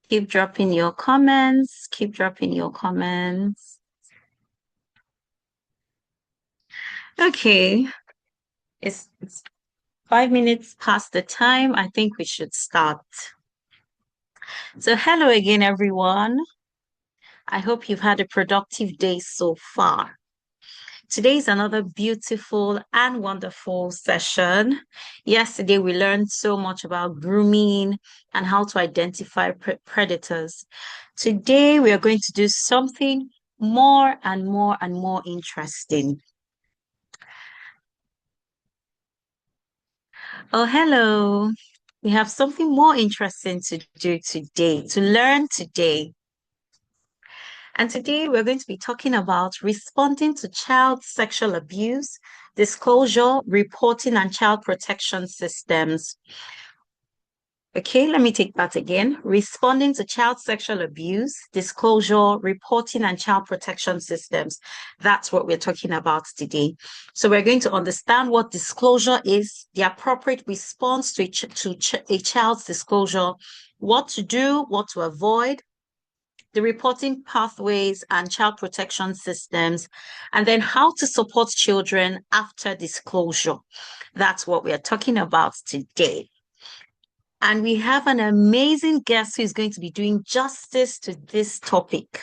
Keep dropping your comments. Keep dropping your comments. Okay, it's 5 minutes past the time. I think we should start. So hello again, everyone. I hope you've had a productive day so far. Today is another beautiful and wonderful session. Yesterday, we learned so much about grooming and how to identify predators. Today, we are going to do something more and more and more interesting. Oh, hello. We have something more interesting to do today, to learn today. And today we're going to be talking about responding to child sexual abuse, disclosure, reporting, and child protection systems. Okay, let me take that again. Responding to child sexual abuse, disclosure, reporting, and child protection systems. That's what we're talking about today. So we're going to understand what disclosure is, the appropriate response to a child's disclosure, what to do, what to avoid, the reporting pathways and child protection systems, and then how to support children after disclosure. That's what we are talking about today. And we have an amazing guest who is going to be doing justice to this topic.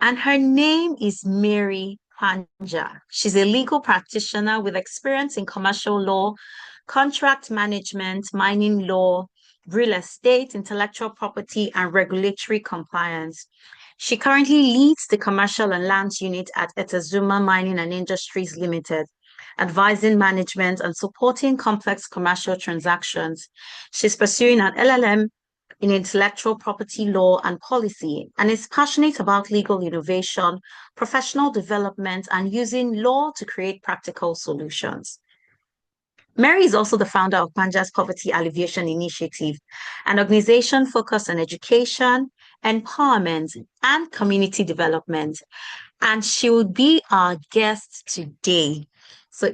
And her name is Mary Panja. She's a legal practitioner with experience in commercial law, contract management, mining law, real estate, intellectual property, and regulatory compliance. She currently leads the commercial and lands unit at Etazuma Mining and Industries Limited, advising management and supporting complex commercial transactions. She's pursuing an LLM in intellectual property law and policy and is passionate about legal innovation, professional development, and using law to create practical solutions. Mary is also the founder of Panja's Poverty Alleviation Initiative, an organization focused on education, empowerment, and community development. And she will be our guest today. So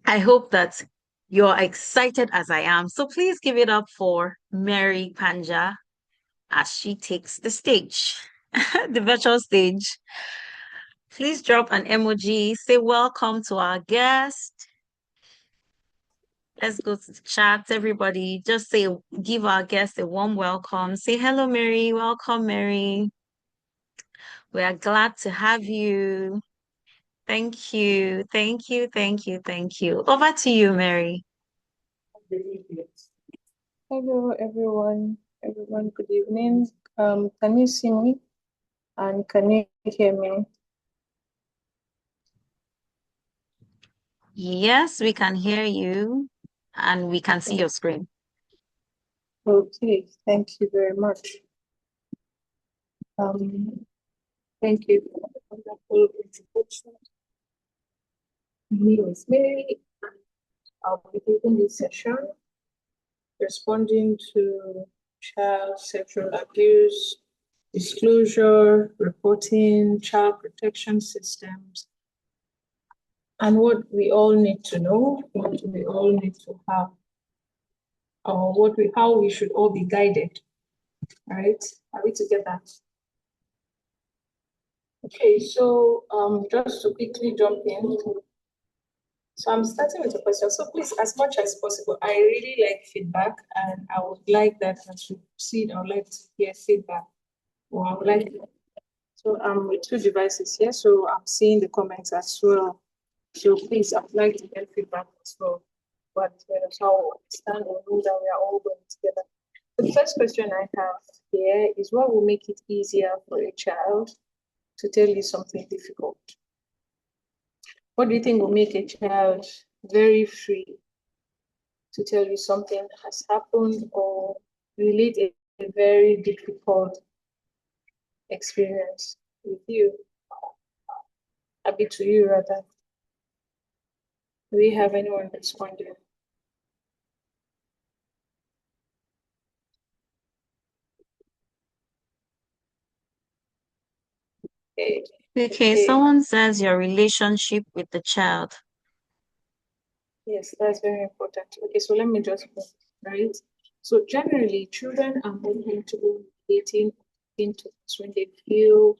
I hope that you're excited as I am. So please give it up for Mary Panja as she takes the stage, the virtual stage. Please drop an emoji, say welcome to our guest. Let's go to the chat, everybody. Just say, give our guest a warm welcome. Say hello, Mary. Welcome, Mary. We are glad to have you. Thank you. Thank you. Thank you. Thank you. Over to you, Mary. Hello, everyone. Everyone, good evening. Can you see me? And can you hear me? Yes, we can hear you and we can see your screen. Okay, thank you very much. Thank you for the wonderful introduction. My name is Mary, and I'll be giving this session responding to child sexual abuse, disclosure, reporting, child protection systems, and what we all need to know, what we all need to have, or how we should all be guided. Right? Are we together? Okay, so just to quickly jump in. So I'm starting with a question. So please, as much as possible, I really like feedback, and I would like that as we proceed, I would like to hear feedback. Or I would like so I'm with two devices here, so I'm seeing the comments as well. So please, I'd like to get feedback as well. But how we understand or know that we are all going together. The first question I have here is, what will make it easier for a child to tell you something difficult? What do you think will make a child very free to tell you something has happened or relate a very difficult experience with you? Happy to you, rather. Do we have anyone responding? Okay, someone says your relationship with the child. Yes, that's very important. Okay, so let me just go, right? So generally, children are more comfortable dating into this when they feel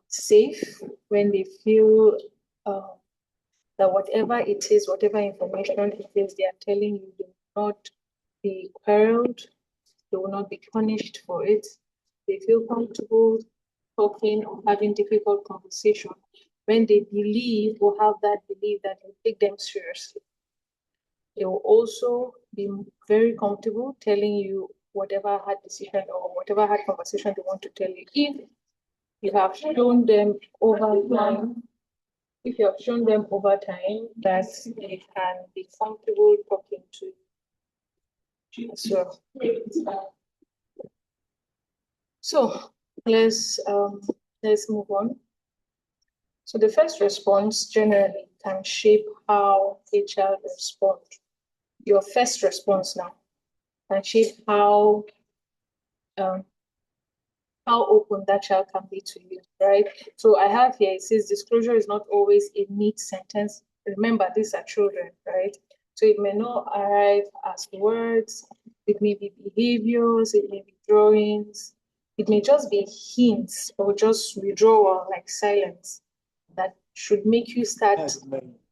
safe, when they feel that whatever it is, whatever information it is they are telling you, they will not be quereled, they will not be punished for it. They feel comfortable talking or having difficult conversation when they believe or have that belief that you take them seriously. They will also be very comfortable telling you whatever hard decision or whatever hard conversation they want to tell you. If you have shown them over time, if you have shown them over time that they can be comfortable talking to you as well. So let's move on. So the first response generally can shape how a child responds. Your first response now can shape um, how open that child can be to you, right? So I have here, it says disclosure is not always a neat sentence. Remember, these are children, right? So it may not arrive as words, it may be behaviors, it may be drawings, it may just be hints or just withdrawal, like silence, that should make you start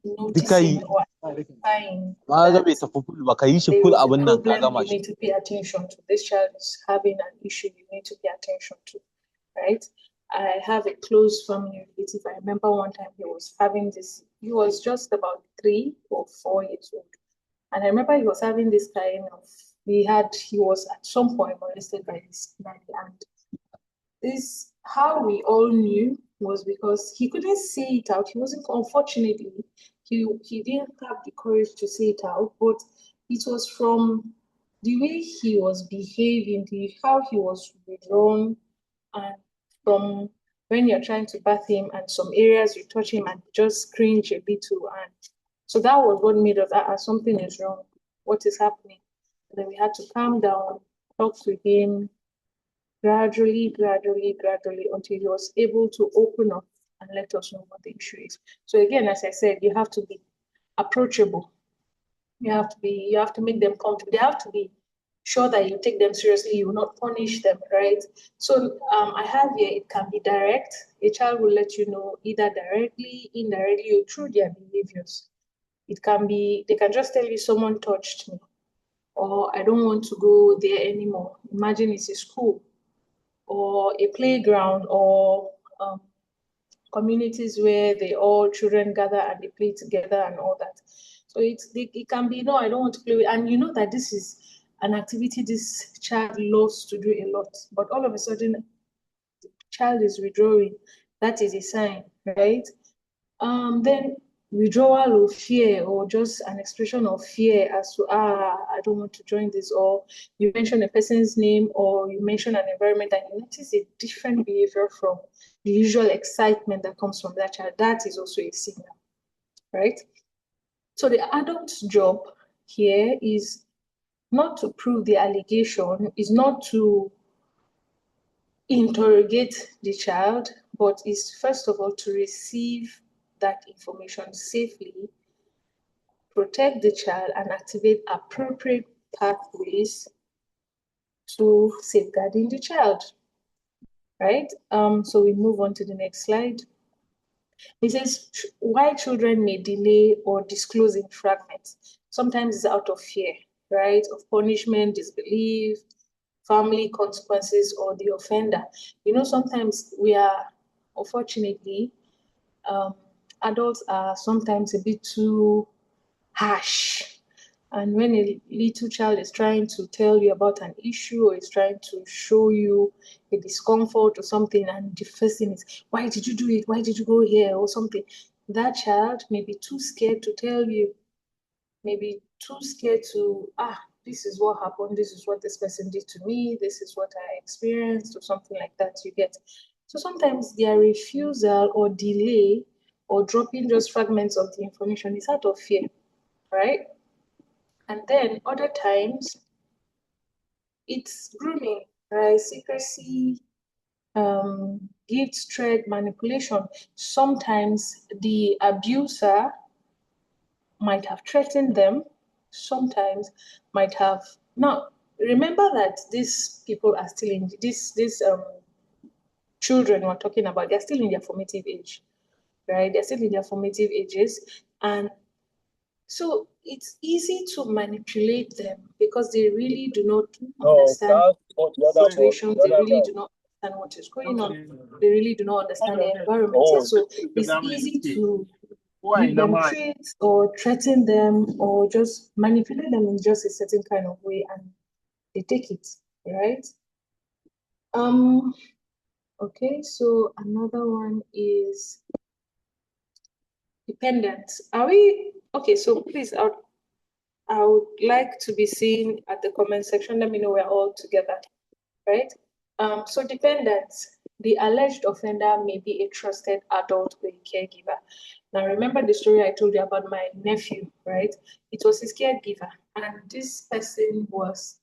noticing or identifying that there is a problem you need to pay attention to. This child is having an issue you need to pay attention to, right? I have a close family relative. I remember one time he was having this, he was just about 3 or 4 years old. And I remember he was having this kind of, he was at some point molested by this nanny. And this, how we all knew was because he couldn't say it out. He wasn't, unfortunately, he didn't have the courage to say it out, but it was from the way he was behaving, how he was withdrawn, and from when you're trying to bath him and some areas you touch him and just cringe a little. And so that was what made us, something is wrong. What is happening? And then we had to calm down, talk to him, gradually until he was able to open up and let us know what the issue is. So again, as I said, you have to be approachable. You have to make them comfortable. They have to be sure that you take them seriously, you will not punish them, right? So I have here, it can be direct. A child will let you know either directly, indirectly, or through their behaviors. It can be, they can just tell you someone touched me, or I don't want to go there anymore. Imagine it's a school or a playground or communities where children gather and they play together and all that. So it can be, no, I don't want to play with, and you know that this is an activity this child loves to do a lot, but all of a sudden the child is withdrawing. That is a sign, right? Then withdrawal of fear or just an expression of fear as to, I don't want to join this, or you mention a person's name or you mention an environment and you notice a different behavior from the usual excitement that comes from that child. That is also a signal, right? So the adult's job here is not to prove the allegation, is not to interrogate the child, but is first of all to receive that information safely, protect the child, and activate appropriate pathways to safeguarding the child, right? So we move on to the next slide. It says why children may delay or disclose in fragments. Sometimes it's out of fear, right? Of punishment, disbelief, family consequences, or the offender. You know, sometimes we are, unfortunately, adults are sometimes a bit too harsh. And when a little child is trying to tell you about an issue or is trying to show you a discomfort or something, and the first thing is, why did you do it? Why did you go here? Or something. That child may be too scared to tell you, maybe too scared to, this is what happened, this is what this person did to me, this is what I experienced, or something like that, you get. So sometimes their refusal or delay or dropping just fragments of the information is out of fear, right? And then other times, it's grooming, right? Secrecy, gift threat, manipulation. Sometimes the abuser might have threatened them, sometimes might have Now, remember that these people are still in these children we're talking about, they're still in their formative age, right? They're still in their formative ages. And so it's easy to manipulate them because they really do not understand situations. They really do not understand what is going on. They really do not understand the environment. So it's easy to give them treats or threaten them or just manipulate them in just a certain kind of way, and they take it, right? Okay, so another one is dependence. Are we okay? So please, I would like to be seen at the comment section. Let me know we're all together, right? So dependence. The alleged offender may be a trusted adult or a caregiver. Now, remember the story I told you about my nephew, right? It was his caregiver, and this person was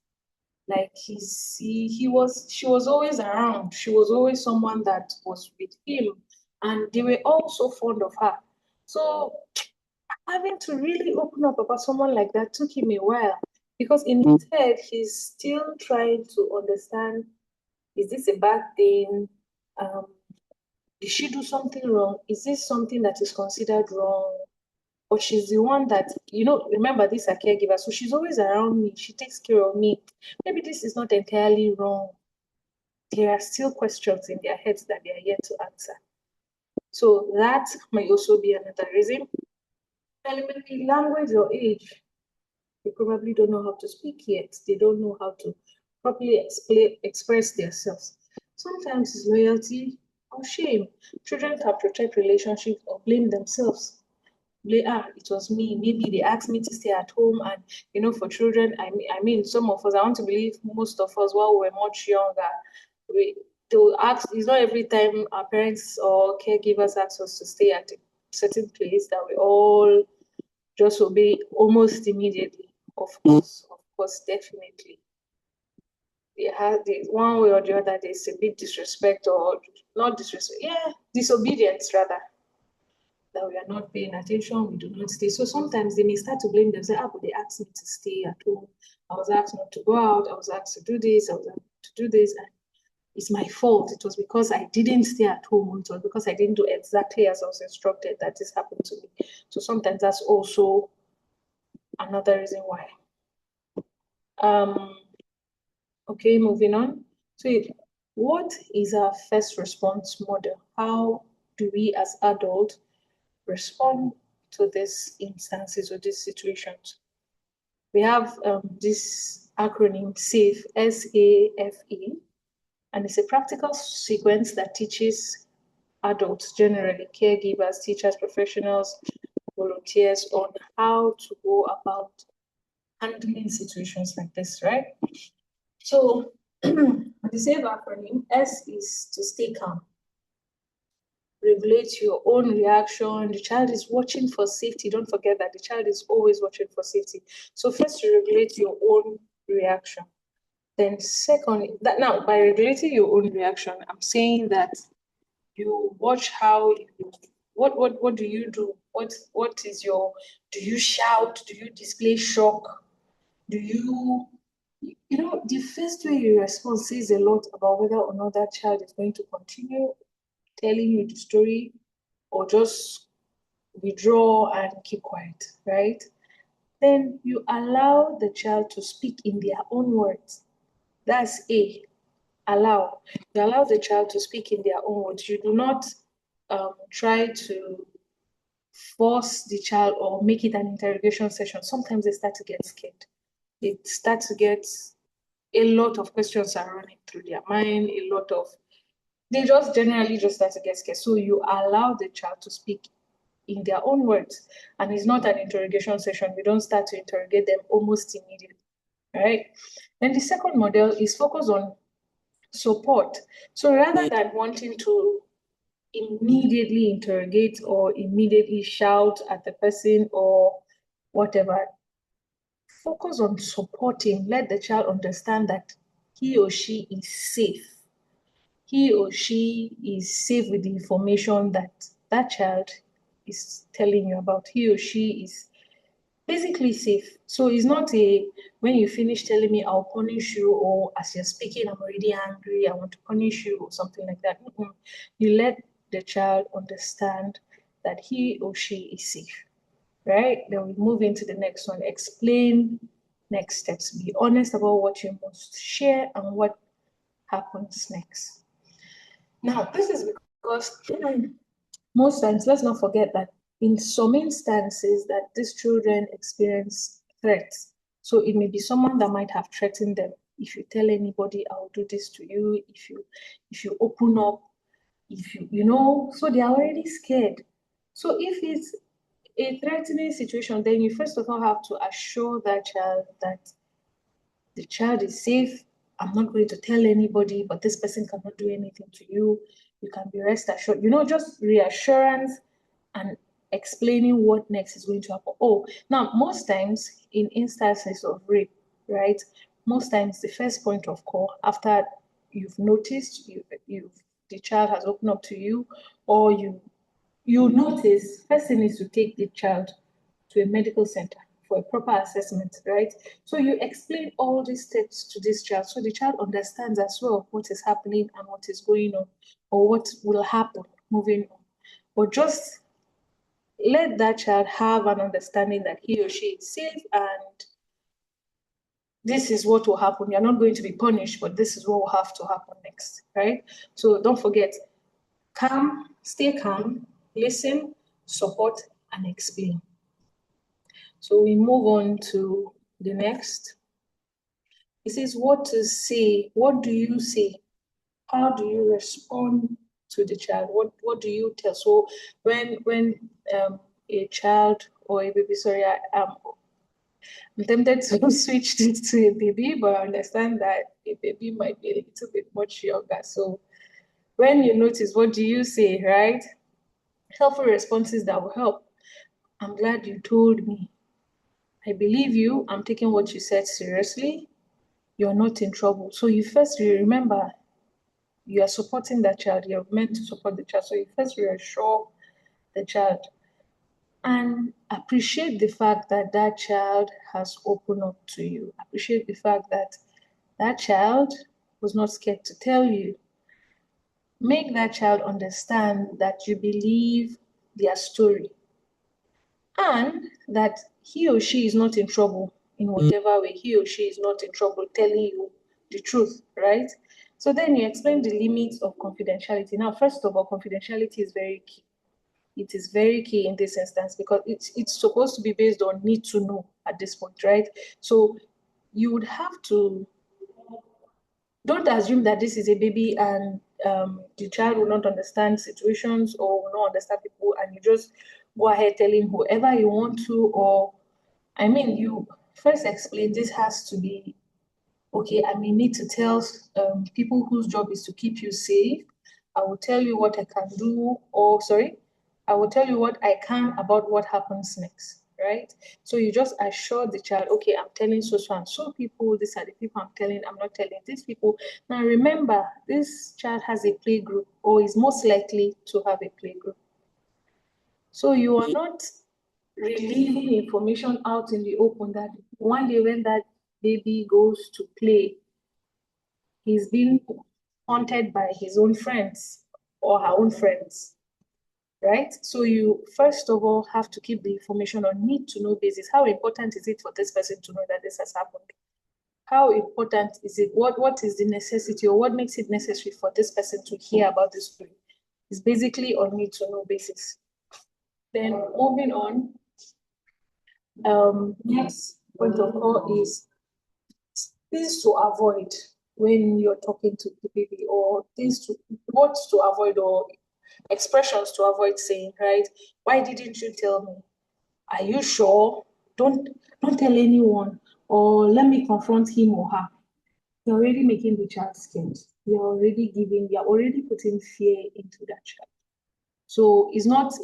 like she was always around. She was always someone that was with him, and they were all so fond of her. So having to really open up about someone like that took him a while because in his head he's still trying to understand, is this a bad thing? Um, did she do something wrong? Is this something that is considered wrong? But she's the one that, remember, this is a caregiver, so she's always around me. She takes care of me. Maybe this is not entirely wrong. There are still questions in their heads that they are yet to answer. So that might also be another reason. And maybe language or age. They probably don't know how to speak yet. They don't know how to properly express themselves. Sometimes it's loyalty or shame. Children can protect relationships or blame themselves. It was me. Maybe they asked me to stay at home, and for children, I mean, some of us, I want to believe most of us, while we were much younger, they will ask. It's not every time our parents or caregivers ask us to stay at a certain place that we all just obey almost immediately. Of course, definitely. They have the one way or the other. There's a bit disrespect or not disrespect. Yeah, disobedience rather. That we are not paying attention, we do not stay. So sometimes they may start to blame themselves. But they asked me to stay at home. I was asked not to go out. I was asked to do this. I was asked to do this. And it's my fault. It was because I didn't stay at home. It was because I didn't do exactly as I was instructed that this happened to me. So sometimes that's also another reason why. Okay, moving on. So what is our first response model? How do we as adults respond to these instances or these situations? We have this acronym SAFE, SAFE, and it's a practical sequence that teaches adults, generally caregivers, teachers, professionals, volunteers, on how to go about handling situations like this, right? So the SAFE acronym, S is to stay calm. Regulate your own reaction. The child is watching for safety. Don't forget that the child is always watching for safety. So first, you regulate your own reaction. Then second, that now by regulating your own reaction, I'm saying that you watch how you, what do you do? What is your, do you shout? Do you display shock? Do you, the first way you respond says a lot about whether or not that child is going to continue telling you the story or just withdraw and keep quiet, right? Then you allow the child to speak in their own words. That's A, allow. You allow the child to speak in their own words. You do not try to force the child or make it an interrogation session. Sometimes they start to get scared. They start to get a lot of questions are running through their mind, they just generally just start to get scared. So you allow the child to speak in their own words. And it's not an interrogation session. We don't start to interrogate them almost immediately, right? Then the second model is focused on support. So rather than wanting to immediately interrogate or immediately shout at the person or whatever, focus on supporting. Let the child understand that he or she is safe. He or she is safe with the information that that child is telling you about. He or she is basically safe. So it's not a, when you finish telling me I'll punish you, or as you're speaking, I'm already angry, I want to punish you, or something like that. You let the child understand that he or she is safe, right? Then we move into the next one. Explain next steps. Be honest about what you must share and what happens next. Now, this is because most times, let's not forget that in some instances that these children experience threats. So it may be someone that might have threatened them. If you tell anybody, I'll do this to you. If you open up, if so they are already scared. So if it's a threatening situation, then you first of all have to assure that child that the child is safe. I'm not going to tell anybody, but this person cannot do anything to you. You can be rest assured. Just reassurance and explaining what next is going to happen. Oh, now, most times in instances of rape, right? Most times the first point of call after you've noticed the child has opened up to you, or you notice, first thing is to take the child to a medical center for a proper assessment, right? So you explain all these steps to this child so the child understands as well what is happening and what is going on, or what will happen moving on. But just let that child have an understanding that he or she is safe, and this is what will happen. You're not going to be punished, but this is what will have to happen next, right? So don't forget, stay calm, listen, support, and explain. So we move on to the next. It says what to say. What do you say? How do you respond to the child? What do you tell? So when a child or a baby, sorry, I'm tempted to switch this to a baby, but I understand that a baby might be a little bit much younger. So when you notice, what do you say, right? Helpful responses that will help. I'm glad you told me. I believe you. I'm taking what you said seriously. You're not in trouble. So you remember you are supporting that child. You're meant to support the child. So you first reassure the child and appreciate the fact that that child has opened up to you. Appreciate the fact that that child was not scared to tell you. Make that child understand that you believe their story and that he or she is not in trouble in whatever way. He or she is not in trouble telling you the truth, right? So then you explain the limits of confidentiality. Now, first of all, confidentiality is very key. It is very key in this instance because it's supposed to be based on need to know at this point, right? So you would have to, don't assume that this is a baby and the child will not understand situations or will not understand people, and you just go ahead telling whoever you want to, or you first explain this has to be okay. I may need to tell people whose job is to keep you safe. I will tell you what I can do, or sorry, I will tell you what I can about what happens next, right? So you just assure the child, okay, I'm telling so and so people, these are the people I'm telling, I'm not telling these people. Now remember, this child has a play group or is most likely to have a play group. So you are not releasing information out in the open that one day when that baby goes to play, he's being haunted by his own friends or her own friends, right? So you first of all have to keep the information on need to know basis. How important is it for this person to know that this has happened? How important is it? What is the necessity, or what makes it necessary for this person to hear about this story? It's basically on need to know basis. Then moving on, next point of call is things to avoid when you're talking to the baby, or what to avoid, or expressions to avoid saying, right? Why didn't you tell me? Are you sure? Don't tell anyone, or let me confront him or her. You're already making the child scared. You're already putting fear into that child. So it's not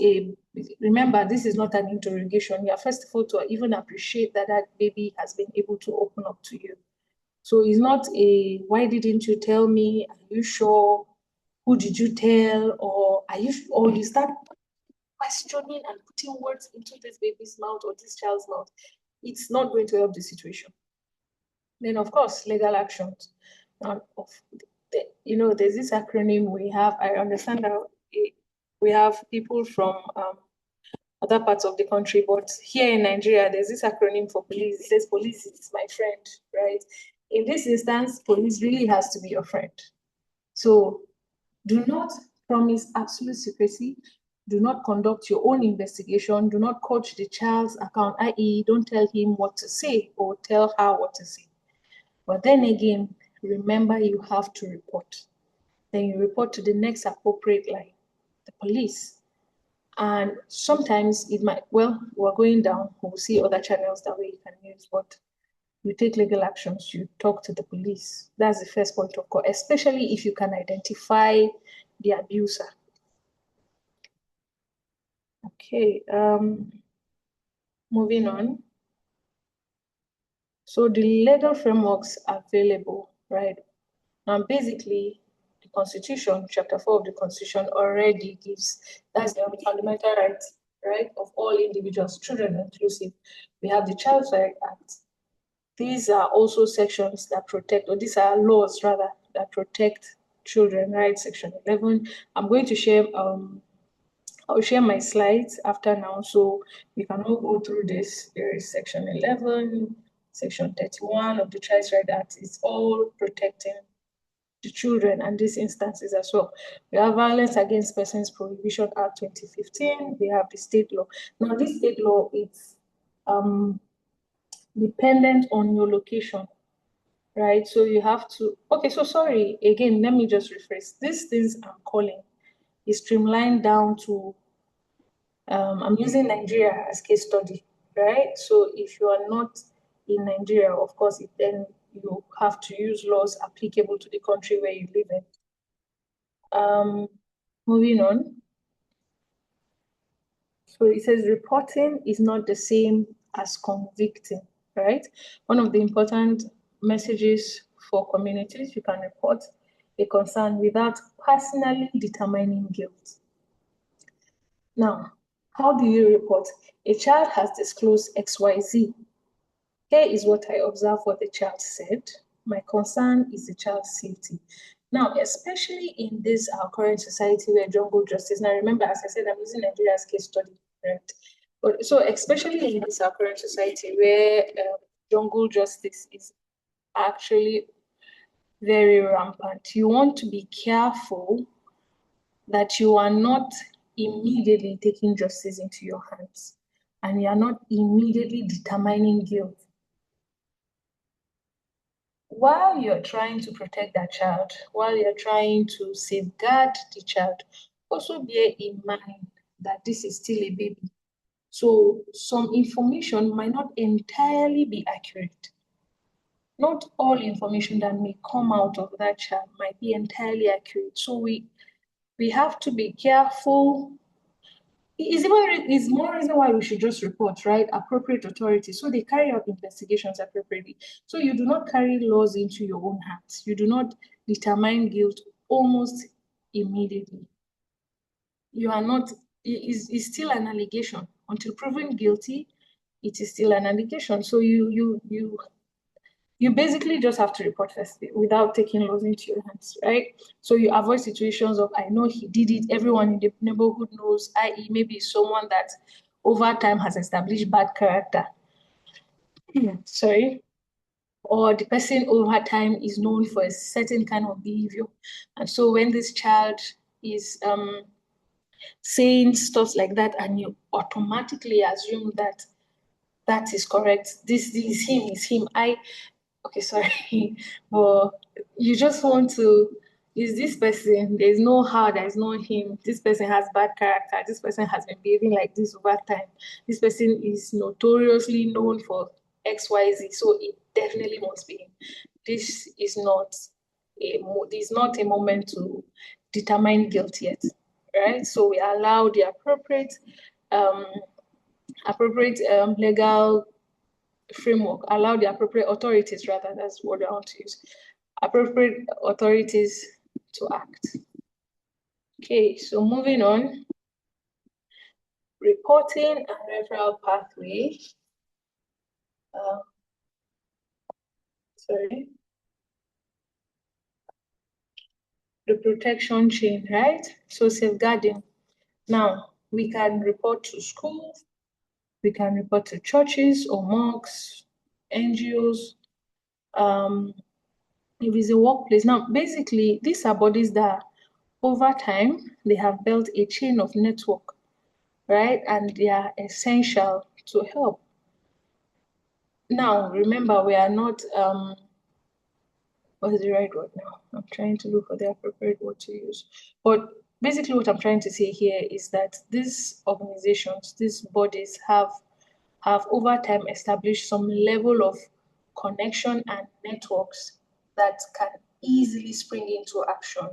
remember, this is not an interrogation. You're first of all to even appreciate that that baby has been able to open up to you. So it's not why didn't you tell me? Are you sure? Who did you tell? Or you start questioning and putting words into this baby's mouth or this child's mouth, it's not going to help the situation. Then, of course, legal actions. There's this acronym we have. I understand that we have people from other parts of the country, but here in Nigeria, there's this acronym for police. It says police is my friend, right? In this instance, police really has to be your friend. So do not promise absolute secrecy. Do not conduct your own investigation. Do not coach the child's account, i.e., don't tell him what to say or tell her what to say. But then again, remember you have to report. Then you report to the next appropriate line, the police. And sometimes it might, well, we're going down, we'll see other channels that way you can use, but you take legal actions, you talk to the police. That's the first point of call, especially if you can identify the abuser. Okay, moving on. So the legal frameworks available, right? Now, basically, the Constitution, Chapter 4 of the Constitution already gives, that's the fundamental rights, right, of all individuals, children inclusive. We have the Child Rights Act. These are also sections that protect, or these are laws rather, that protect children, right? Section 11. I'm going to share, I'll share my slides after now, so we can all go through this. There is Section 11, Section 31 of the Child Rights Act. It's all protecting the children and these instances as well. We have Violence Against Persons Prohibition Act 2015. We have the state law. Now, this state law is dependent on your location, right? So you have to, okay, so sorry, again, let me just rephrase. These things I'm calling is streamlined down to, I'm using Nigeria as case study, right? So if you are not in Nigeria, of course, then you have to use laws applicable to the country where you live in. Moving on. So it says reporting is not the same as convicting, right? One of the important messages for communities, you can report a concern without personally determining guilt. Now, how do you report? A child has disclosed XYZ. Here is what I observe what the child said. My concern is the child's safety. Now, especially in this our current society where jungle justice, now remember, as I said, I'm using Nigeria as case study, right? But so especially in this our current society where jungle justice is actually very rampant, you want to be careful that you are not immediately taking justice into your hands and you are not immediately determining guilt. While you're trying to protect that child, while you're trying to safeguard the child, also bear in mind that this is still a baby. So some information might not entirely be accurate. Not all information that may come out of that child might be entirely accurate. So we have to be careful. It's more reason why we should just report, right? Appropriate authorities, so they carry out investigations appropriately. So you do not carry laws into your own hands. You do not determine guilt almost immediately. You are not, it's still an allegation. Until proven guilty, it is still an allegation. So you basically just have to report first without taking laws into your hands, right? So you avoid situations of, I know he did it, everyone in the neighborhood knows, i.e. maybe someone that over time has established bad character. Sorry. Or the person over time is known for a certain kind of behavior. And so when this child is saying stuff like that and you automatically assume that that is correct, this is him, okay, sorry, but you just want to use this person. There's no how, there's no him. This person has bad character. This person has been behaving like this over time. This person is notoriously known for XYZ, so it definitely must be him. This is not a moment to determine guilt yet, right? So we allow the appropriate legal framework, allow the appropriate authorities, rather, that's what I want to use, appropriate authorities to act. Okay, so moving on. reporting and referral pathway. The protection chain, right? So safeguarding. Now, we can report to schools, we can report to churches or mosques, NGOs, if it's a workplace. Now, basically, these are bodies that over time, they have built a chain of network, right? And they are essential to help. Now, remember, we are not, what is the right word now? I'm trying to look for the appropriate word to use. But basically what I'm trying to say here is that these organizations, these bodies have over time established some level of connection and networks that can easily spring into action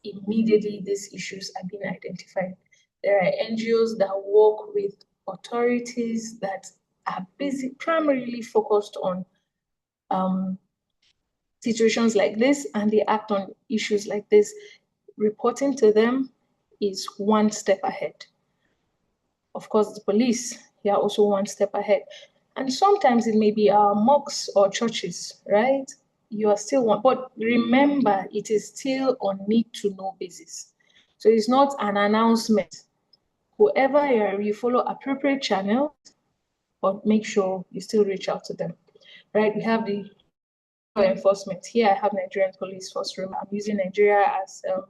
immediately these issues are being identified. There are NGOs that work with authorities that are primarily focused on situations like this, and they act on issues like this. Reporting to them is one step ahead. Of course, the police, they are also one step ahead. And sometimes it may be our mosques or churches, right? You are still one, but remember, it is still on need to know basis. So it's not an announcement. Whoever you follow appropriate channels, but make sure you still reach out to them, right? We have the enforcement. Here I have Nigerian Police Force Room. I'm using Nigeria as a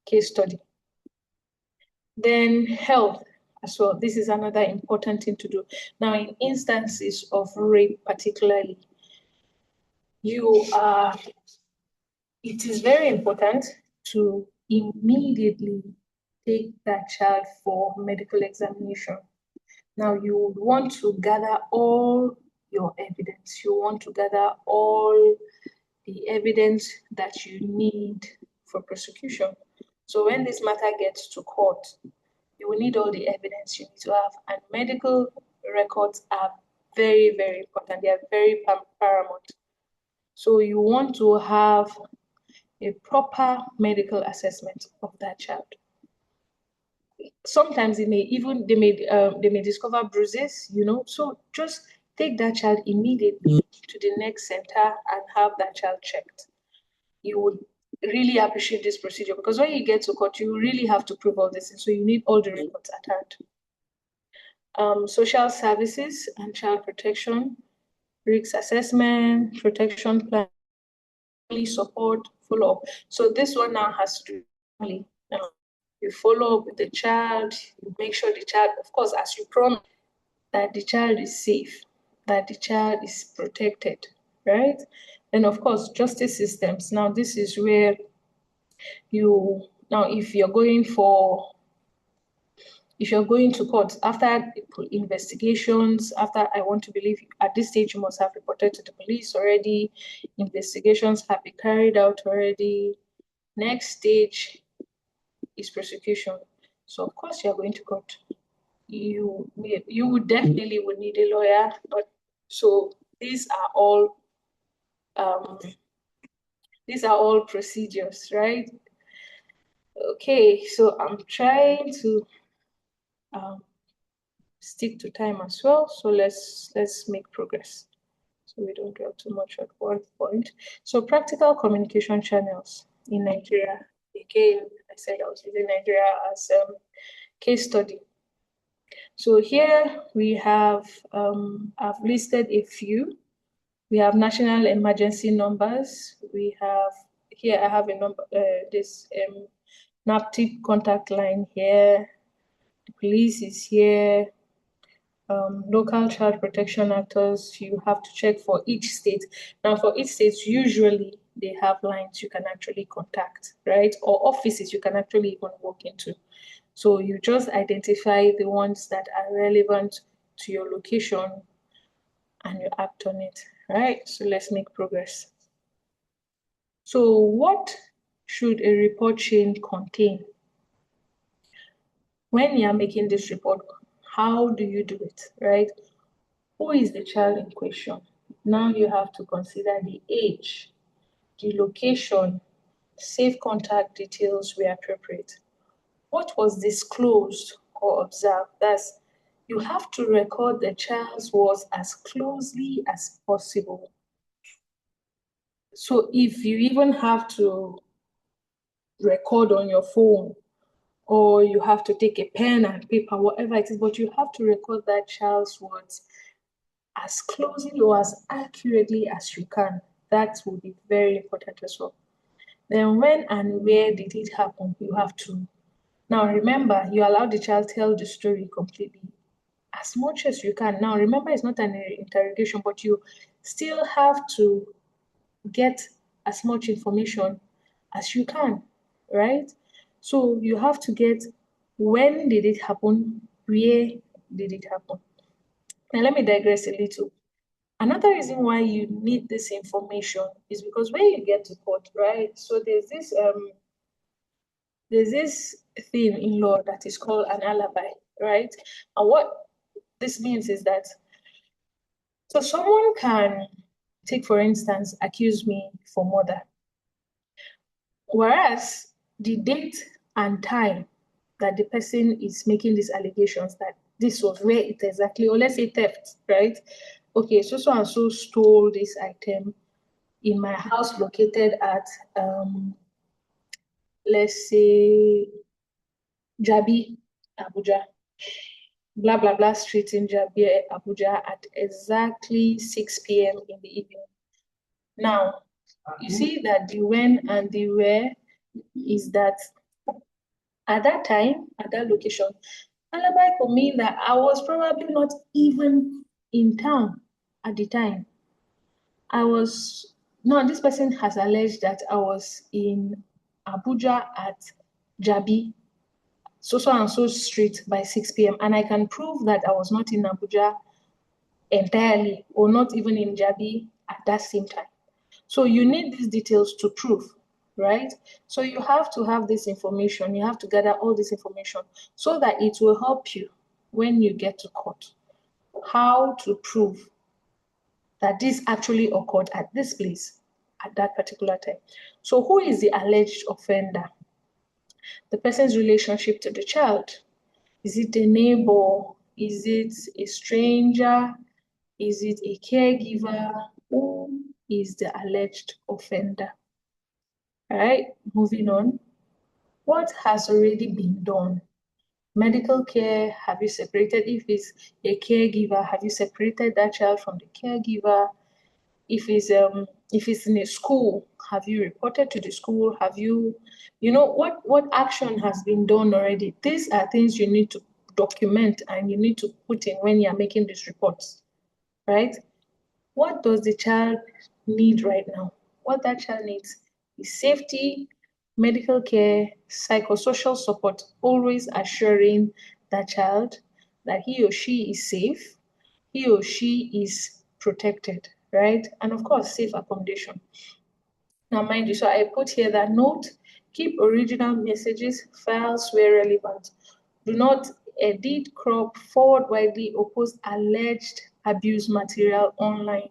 case study. Then health as well. This is another important thing to do. Now, in instances of rape particularly, it is very important to immediately take that child for medical examination. Now, you would want to gather all your evidence. You want to gather all the evidence that you need for prosecution. So when this matter gets to court, you will need all the evidence you need to have. And medical records are very, very important. They are very paramount. So you want to have a proper medical assessment of that child. Sometimes they may discover bruises, so just take that child immediately to the next center and have that child checked. You would really appreciate this procedure, because when you get to court, you really have to prove all this, and so you need all the records at hand. Social services and child protection, risk assessment, protection plan, support, follow-up. So this one now has to do with family. Now, you follow up with the child, you make sure the child, of course, as you promise, that the child is safe, that the child is protected, right? And of course, justice systems. Now, this is where if you're going to court, after investigations, after, I want to believe at this stage you must have reported to the police already, investigations have been carried out already. Next stage is prosecution. So of course you're going to court. You would definitely would need a lawyer, but so these are all procedures, right? Okay, so I'm trying to stick to time as well. So let's make progress, so we don't dwell too much at one point. So practical communication channels in Nigeria. Again, I said I was using Nigeria as a case study. So here we have, I've listed a few. We have national emergency numbers. We have, here I have a number, this NAPTIP contact line here. The police is here. Local child protection actors, you have to check for each state. Now, for each state, usually they have lines you can actually contact, right? Or offices you can actually even walk into. So you just identify the ones that are relevant to your location and you act on it, right? So let's make progress. So what should a report chain contain? When you're making this report, how do you do it, right? Who is the child in question? Now you have to consider the age, the location, safe contact details where appropriate. What was disclosed or observe. That's, you have to record the child's words as closely as possible. So if you even have to record on your phone, or you have to take a pen and paper, whatever it is, but you have to record that child's words as closely or as accurately as you can. That will be very important as well. Then when and where did it happen? You have to. Now remember, you allow the child tell the story completely as much as you can. Now remember, it's not an interrogation, but you still have to get as much information as you can, right? So you have to get when did it happen, where did it happen. Now let me digress a little. Another reason why you need this information is because when you get to court, right? So there's this thing in law that is called an alibi, right? And what this means is that, so someone can take, for instance, accuse me for murder, whereas the date and time that the person is making these allegations, that this was where it exactly, or let's say theft, right? Okay, so and so stole this item in my house located at, let's say, Jabi, Abuja, blah, blah, blah street in Jabi, Abuja at exactly 6 p.m. in the evening. Now, you see that the when and the where is that at that time, at that location, alibi could mean that I was probably not even in town at the time. No, this person has alleged that I was in Abuja at Jabi, so and so street by 6 p.m. And I can prove that I was not in Abuja entirely, or not even in Jabi at that same time. So you need these details to prove, right? So you have to have this information. You have to gather all this information so that it will help you when you get to court. How to prove that this actually occurred at this place at that particular time. So who is the alleged offender? The person's relationship to the child. Is it a neighbor? Is it a stranger? Is it a caregiver? Who is the alleged offender? All right, moving on. What has already been done? Medical care, have you separated? If it's a caregiver, have you separated that child from the caregiver? If it's in a school, have you reported to the school? Have you, what action has been done already? These are things you need to document and you need to put in when you're making these reports, right? What does the child need right now? What that child needs is safety, medical care, psychosocial support, always assuring that child that he or she is safe, he or she is protected, right? And of course, safe accommodation. Now, mind you, so I put here that note, keep original messages, files where relevant. Do not edit, crop, forward widely, or post alleged abuse material online.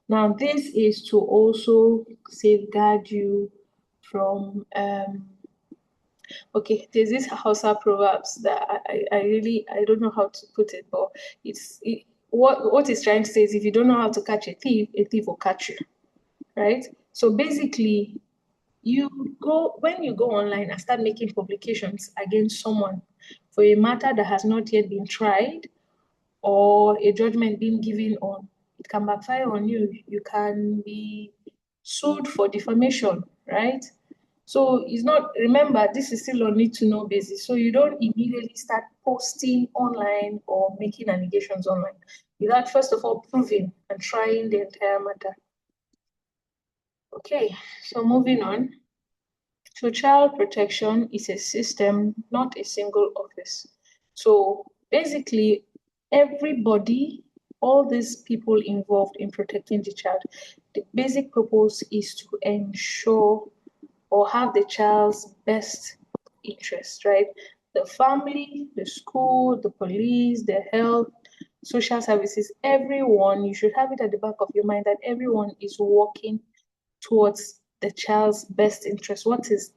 Now, this is to also safeguard you from, okay, there's this Hausa proverbs that I don't know how to put it, but what it's trying to say is if you don't know how to catch a thief will catch you, right? So basically, when you go online and start making publications against someone for a matter that has not yet been tried or a judgment being given on, it can backfire on you. You can be sued for defamation, right? So it's not, remember, this is still on need to know basis. So you don't immediately start posting online or making allegations online without first of all proving and trying the entire matter. Okay, so moving on. So child protection is a system, not a single office. So basically, everybody, all these people involved in protecting the child, the basic purpose is to ensure or have the child's best interest, right? The family, the school, the police, the health, social services, everyone, you should have it at the back of your mind that everyone is working towards the child's best interest. What is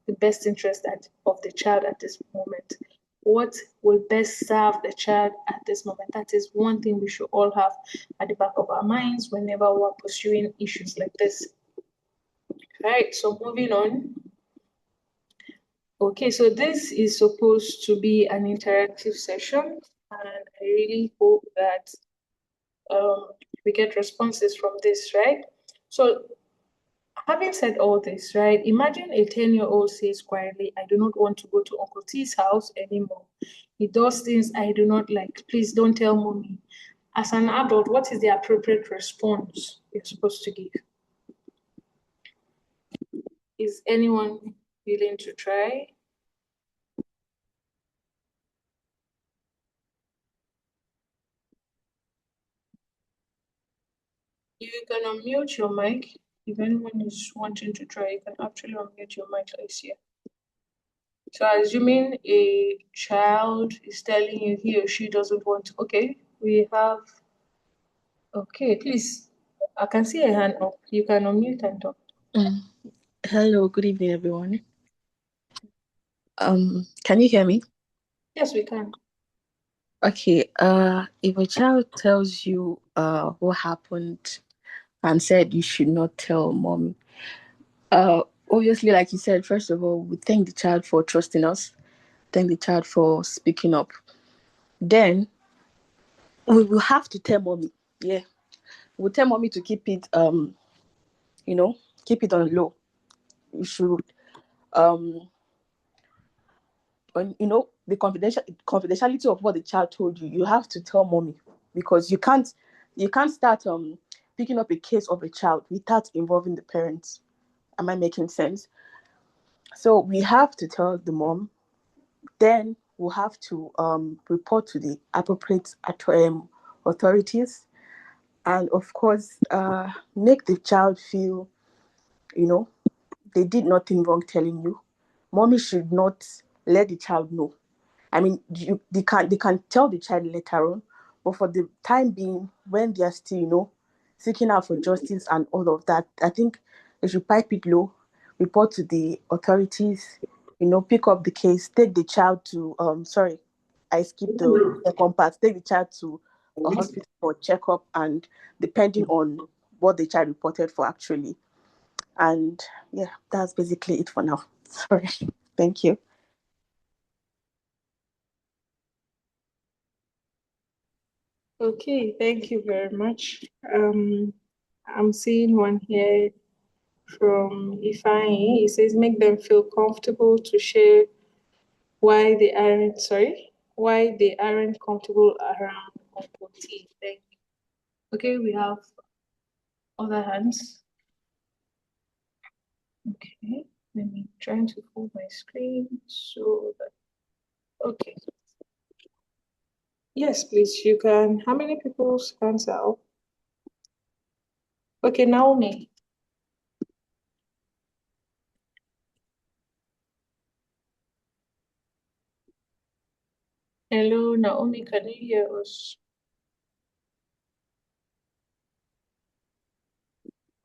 the best interest of the child at this moment? what will best serve the child at this moment. That is one thing we should all have at the back of our minds whenever we're pursuing issues like this. Right, so moving on. Okay, so this is supposed to be an interactive session, and I really hope that we get responses from this, right? So having said all this, right, imagine a 10-year-old says quietly, I do not want to go to Uncle T's house anymore. He does things I do not like. Please don't tell mommy. As an adult, what is the appropriate response you're supposed to give? Is anyone willing to try? You can unmute your mic. If anyone is wanting to try, you can actually unmute your mic, Alicia. So assuming a child is telling you he or she doesn't want to, okay, we have, okay, please, I can see a hand up. You can unmute and talk. Hello, good evening, everyone. Can you hear me? Yes, we can. Okay, if a child tells you what happened and said you should not tell mommy, obviously, like you said, first of all, we thank the child for trusting us, thank the child for speaking up. Then we will have to tell mommy. Yeah. We'll tell mommy to keep it keep it on low. You should the confidentiality of what the child told you, you have to tell mommy, because you can't start picking up a case of a child without involving the parents. Am I making sense? So we have to tell the mom. Then we'll have to report to the appropriate authorities, and of course make the child feel they did nothing wrong telling you. Mommy should not let the child know. I mean, they can tell the child later on, but for the time being, when they are still, seeking out for justice and all of that, I think they should pipe it low, report to the authorities, pick up the case, take the child to sorry, I skipped the second part. Take the child to a hospital for checkup, and depending on what the child reported for, actually. And yeah, that's basically it for now. Sorry. Thank you. Okay, thank you very much. I'm seeing one here from Ifeanyi. It says, make them feel comfortable to share why they aren't comfortable around Uncle T. Thank you. Okay, we have other hands. Okay, let me try to full my screen so that, okay. Yes, please, you can. How many people's hands are up? Okay, Naomi. Hello, Naomi, can you hear us?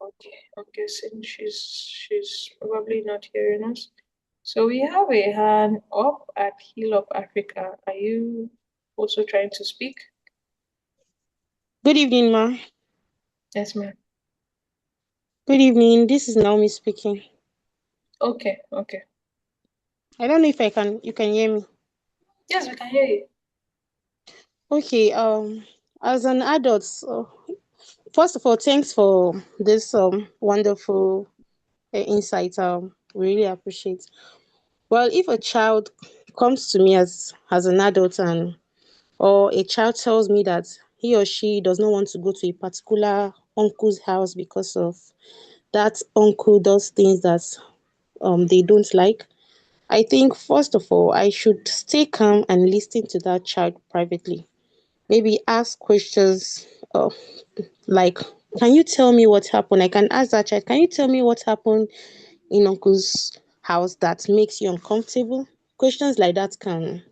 Okay, I'm guessing she's probably not hearing us. So we have a hand up at Heal Up Africa. Are you also trying to speak? Good evening, ma. Yes, ma'am. Good evening. This is Naomi speaking. Okay, okay. I don't know if you can hear me. Yes, we can hear you. Okay. As an adult, so first of all, thanks for this wonderful insight. Really appreciate. Well, if a child comes to me as an adult, and or a child tells me that he or she does not want to go to a particular uncle's house because of that uncle does things that they don't like, I think first of all, I should stay calm and listen to that child privately. Maybe ask questions like, can you tell me what happened? I can ask that child, can you tell me what happened in uncle's house that makes you uncomfortable? Questions like that can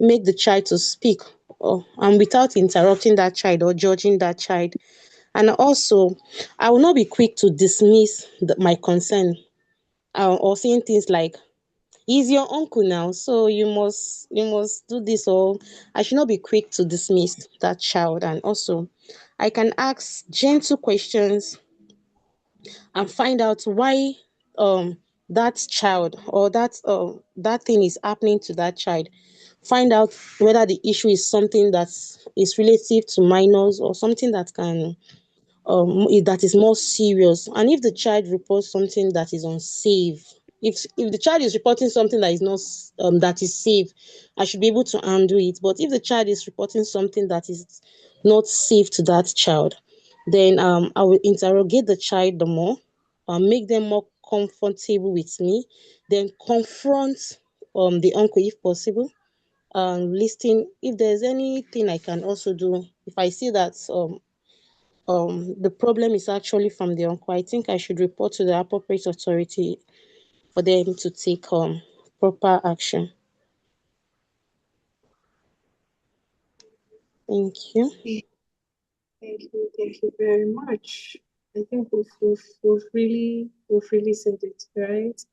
make the child to speak, and without interrupting that child or judging that child. And also, I will not be quick to dismiss my concern, or saying things like, he's your uncle now, so you must do this, or I should not be quick to dismiss that child. And also I can ask gentle questions and find out why that child or that thing is happening to that child. Find out whether the issue is something that is relative to minors or something that can that is more serious. And if the child reports something that is unsafe, if the child is reporting something that is not that is safe, I should be able to undo it. But if the child is reporting something that is not safe to that child, then I will interrogate the child the more, make them more comfortable with me, then confront the uncle if possible, listen. If there's anything I can also do, if I see that the problem is actually from the uncle, I think I should report to the appropriate authority for them to take proper action. Thank you. Thank you very much. I think we've really said it, right?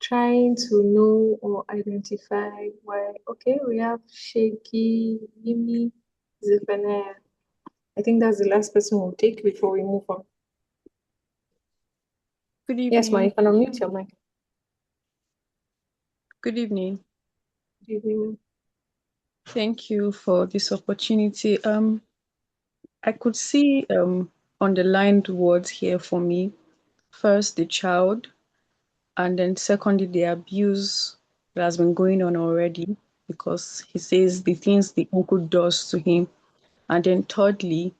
Trying to know or identify why, okay, we have Shaky, Yimi, Zephaniah. I think that's the last person we'll take before we move on. Good Yes, Ma, you evening. can unmute your mic. Good evening. Good evening. Thank you for this opportunity. I could see underlined words here for me. First, the child, and then secondly, the abuse that has been going on already, because he says the things the uncle does to him. And then thirdly,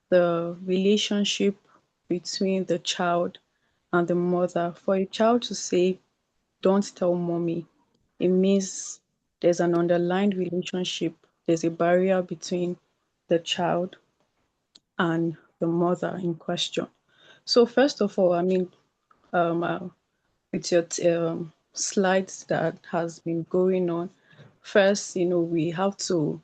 the relationship between the child and the mother. For a child to say, "Don't tell mommy," it means there's an underlying relationship, there's a barrier between the child and the mother in question. So first of all, I mean, with your slides that has been going on, first, we have to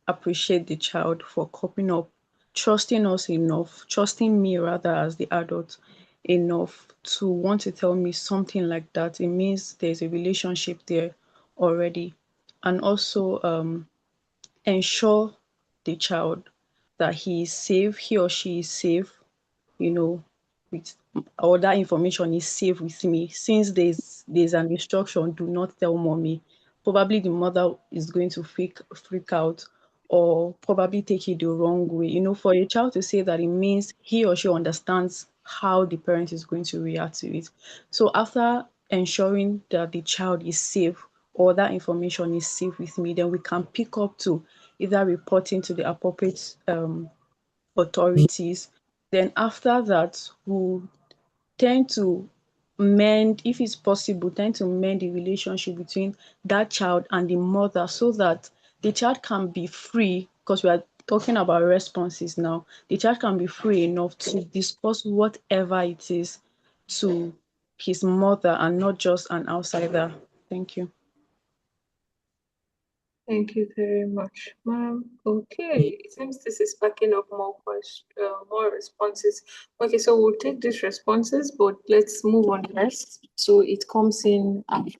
appreciate the child for coping up, trusting us enough, trusting me rather as the adult enough to want to tell me something like that. It means there's a relationship there already. And also ensure the child that he is safe, he or she is safe, you know, with or that information is safe with me. Since there's an instruction, do not tell mommy. Probably the mother is going to freak out or probably take it the wrong way. For a child to say that, it means he or she understands how the parent is going to react to it. So after ensuring that the child is safe or that information is safe with me, then we can pick up to either reporting to the appropriate authorities. Then after that, we'll tend to mend, if it's possible, tend to mend the relationship between that child and the mother so that the child can be free, because we are talking about responses now. The child can be free enough to discuss whatever it is to his mother and not just an outsider. Thank you. Thank you very much, ma'am. Okay, it seems this is backing up more responses. Okay, so we'll take these responses, but let's move on first. So it comes in, and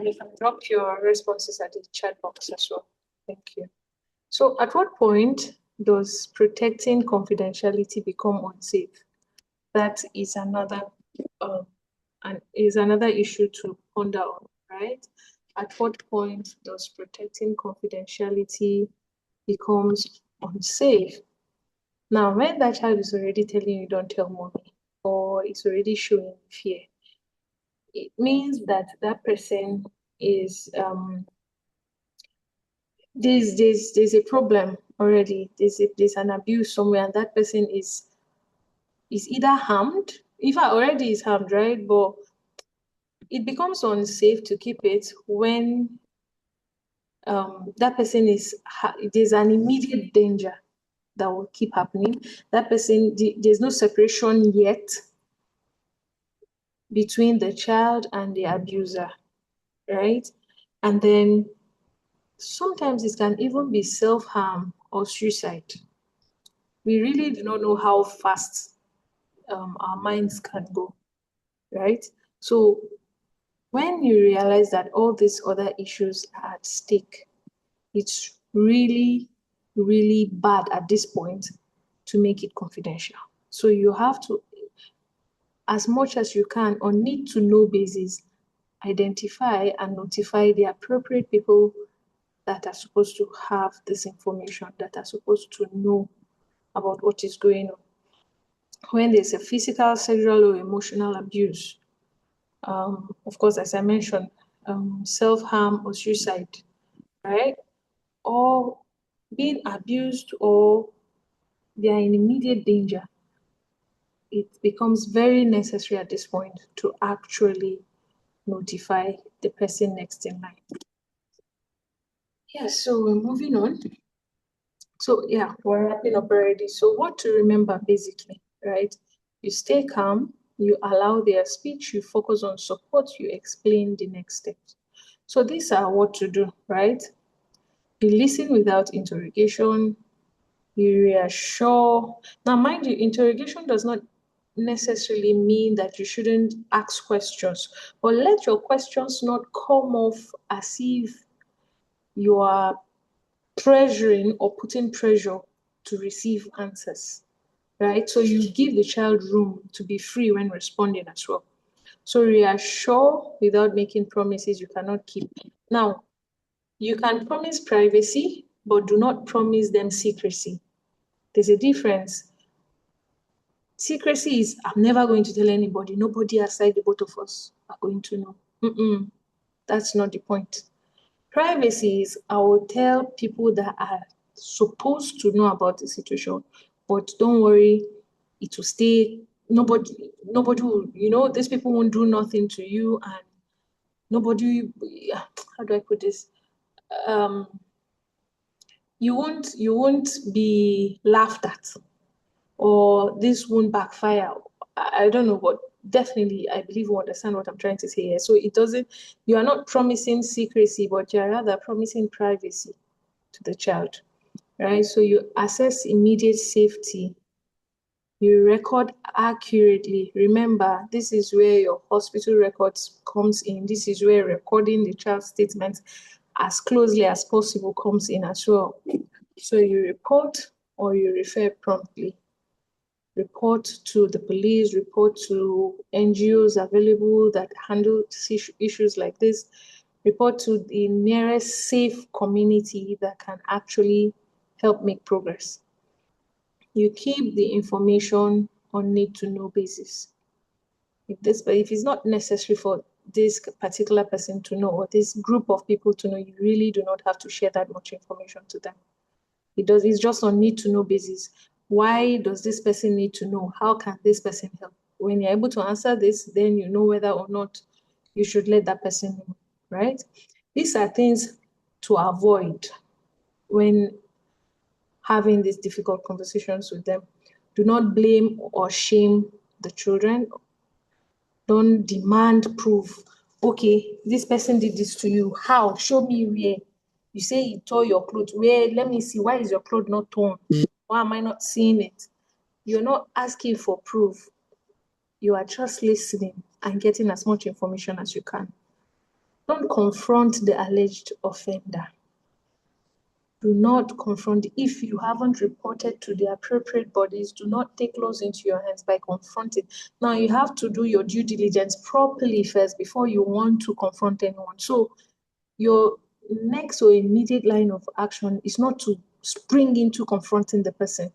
you can drop your responses at the chat box as well. Thank you. So at what point does protecting confidentiality become unsafe? That is another issue to ponder on, right? At what point does protecting confidentiality becomes unsafe? Now, when that child is already telling you don't tell mommy, or it's already showing fear, it means that that person is there's a problem already. There's an abuse somewhere, and that person is either harmed. In fact, already is harmed, right? But it becomes unsafe to keep it when that person there's an immediate danger that will keep happening. That person, there's no separation yet between the child and the abuser, right? And then sometimes it can even be self-harm or suicide. We really do not know how fast our minds can go, right? So When you realize that all these other issues are at stake, it's really, really bad at this point to make it confidential. So you have to, as much as you can, on need to know basis, identify and notify the appropriate people that are supposed to have this information, that are supposed to know about what is going on. When there's a physical, sexual, or emotional abuse, of course, as I mentioned, self-harm or suicide, right? Or being abused, or they are in immediate danger, it becomes very necessary at this point to actually notify the person next in line. Yeah, so we're moving on. So yeah, we're wrapping up already. So what to remember basically, right? You stay calm, you allow their speech, you focus on support, you explain the next steps. So these are what to do, right? You listen without interrogation, you reassure. Now, mind you, interrogation does not necessarily mean that you shouldn't ask questions, but let your questions not come off as if you are pressuring or putting pressure to receive answers, right? So you give the child room to be free when responding as well. So reassure without making promises you cannot keep. Now, you can promise privacy, but do not promise them secrecy. There's a difference. Secrecy is, I'm never going to tell anybody. Nobody aside the both of us are going to know. That's not the point. Privacy is, I will tell people that are supposed to know about the situation, but don't worry, it will stay. Nobody will, these people won't do nothing to you, and nobody, how do I put this? You won't be laughed at, or this won't backfire. I don't know, but definitely I believe you understand what I'm trying to say here. So you are not promising secrecy, but you're rather promising privacy to the child, right? So you assess immediate safety, you record accurately. Remember, this is where your hospital records comes in. This is where recording the child's statements as closely as possible comes in as well. So you report or you refer promptly. Report to the police, report to NGOs available that handle issues like this, report to the nearest safe community that can actually help make progress. You keep the information on need to know basis. If it's not necessary for this particular person to know, or this group of people to know, you really do not have to share that much information to them. It's just on need to know basis. Why does this person need to know? How can this person help? When you're able to answer this, then you know whether or not you should let that person know, right? These are things to avoid when having these difficult conversations with them. Do not blame or shame the children. Don't demand proof. Okay, this person did this to you. How? Show me where. You say he tore your clothes. Where? Let me see. Why is your clothes not torn? Why am I not seeing it? You're not asking for proof. You are just listening and getting as much information as you can. Don't confront the alleged offender. Do not confront. If you haven't reported to the appropriate bodies, do not take laws into your hands by confronting. Now, you have to do your due diligence properly first before you want to confront anyone. So your next or immediate line of action is not to spring into confronting the person.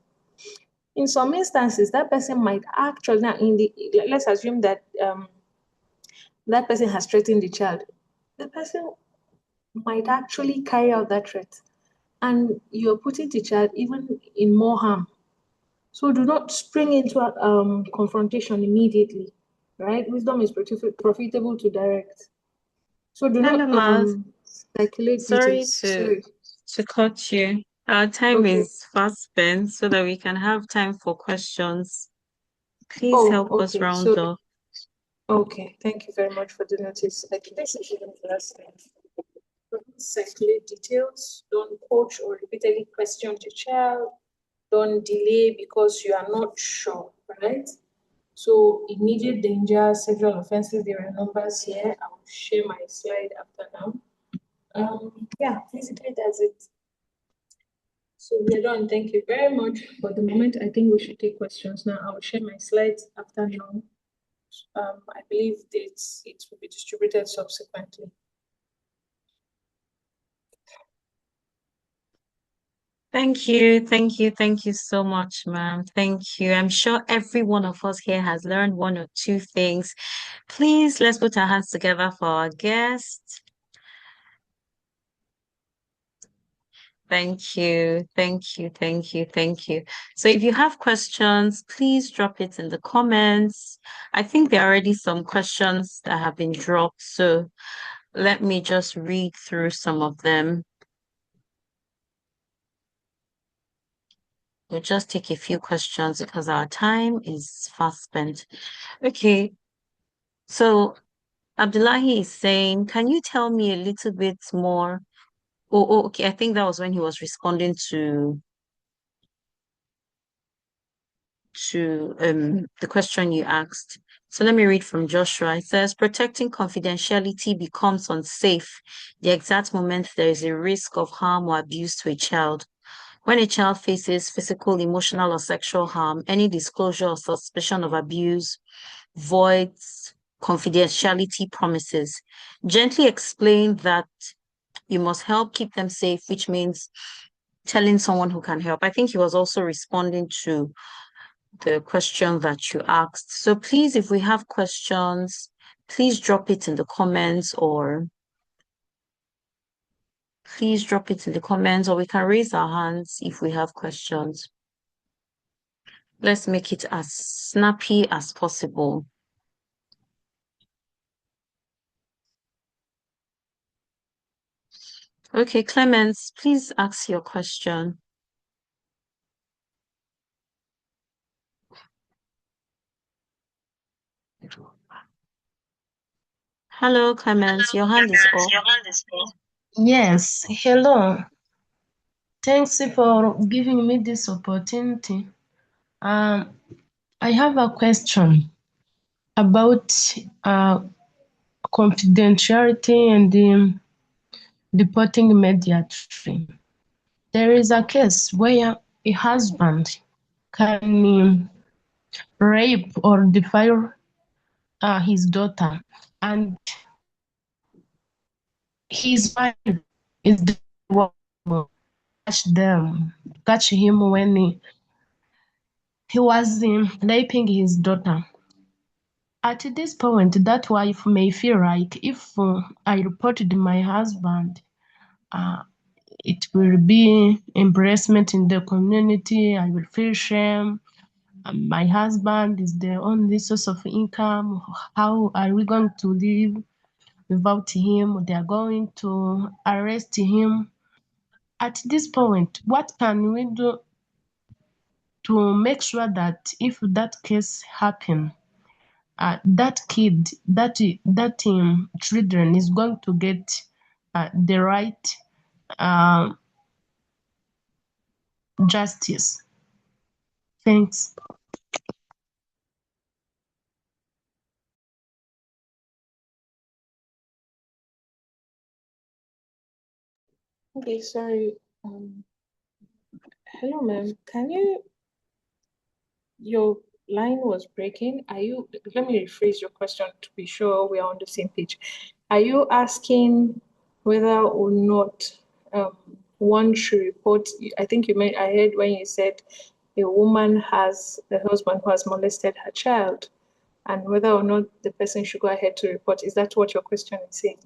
In some instances, that person might actually, now let's assume that that person has threatened the child. The person might actually carry out that threat, and you're putting the child even in more harm. So do not spring into a confrontation immediately, right? Wisdom is profitable to direct. So do not Hello, speculate sorry details. to Sorry. cut you. Our time Okay. is fast spent so that we can have time for questions. Please Oh, help us okay. round off. Okay. Thank you very much for the notice. I think this is even the last time. Don't speculate details. Don't coach or repeatedly question the child. Don't delay because you are not sure, right? So immediate danger, sexual offenses, there are numbers here. I'll share my slide after now. Yeah, basically that's it. So we're done. Thank you very much. For the moment, I think we should take questions now. I'll share my slides after now. I believe it will be distributed subsequently. Thank you. Thank you. Thank you so much, ma'am. Thank you. I'm sure every one of us here has learned one or two things. Please, let's put our hands together for our guest. Thank you. Thank you. Thank you. Thank you. So if you have questions, please drop it in the comments. I think there are already some questions that have been dropped. So let me just read through some of them. We'll just take a few questions because our time is fast spent. Okay. So Abdullahi is saying, can you tell me a little bit more? Okay. I think that was when he was responding to the question you asked. So let me read from Joshua. It says, protecting confidentiality becomes unsafe the exact moment there is a risk of harm or abuse to a child. When a child faces physical, emotional, or sexual harm, any disclosure or suspicion of abuse voids confidentiality promises. Gently explain that you must help keep them safe, which means telling someone who can help. I think he was also responding to the question that you asked. So please, if we have questions, please drop it in the comments or please drop it in the comments or we can raise our hands if we have questions. Let's make it as snappy as possible. Okay, Clemens, please ask your question. Hello, Clemens, your hand is up. Yes, hello. Thanks for giving me this opportunity. I have a question about confidentiality and reporting immediately. There is a case where a husband can rape or defile his daughter, and his wife is the one who catch him when he was raping his daughter. At this point, that wife may feel like if I reported my husband, uh, it will be embarrassment in the community. I will feel shame. My husband is the only source of income. How are we going to live without him? They are going to arrest him. At this point, what can we do to make sure that if that case happen, that kid, that children is going to get the right uh, justice? Thanks. Okay, sorry. Hello, ma'am. Your line was breaking. Let me rephrase your question to be sure we are on the same page. Are you asking whether or not one should report? I think I heard when you said a woman has a husband who has molested her child, and whether or not the person should go ahead to report. Is that what your question is saying?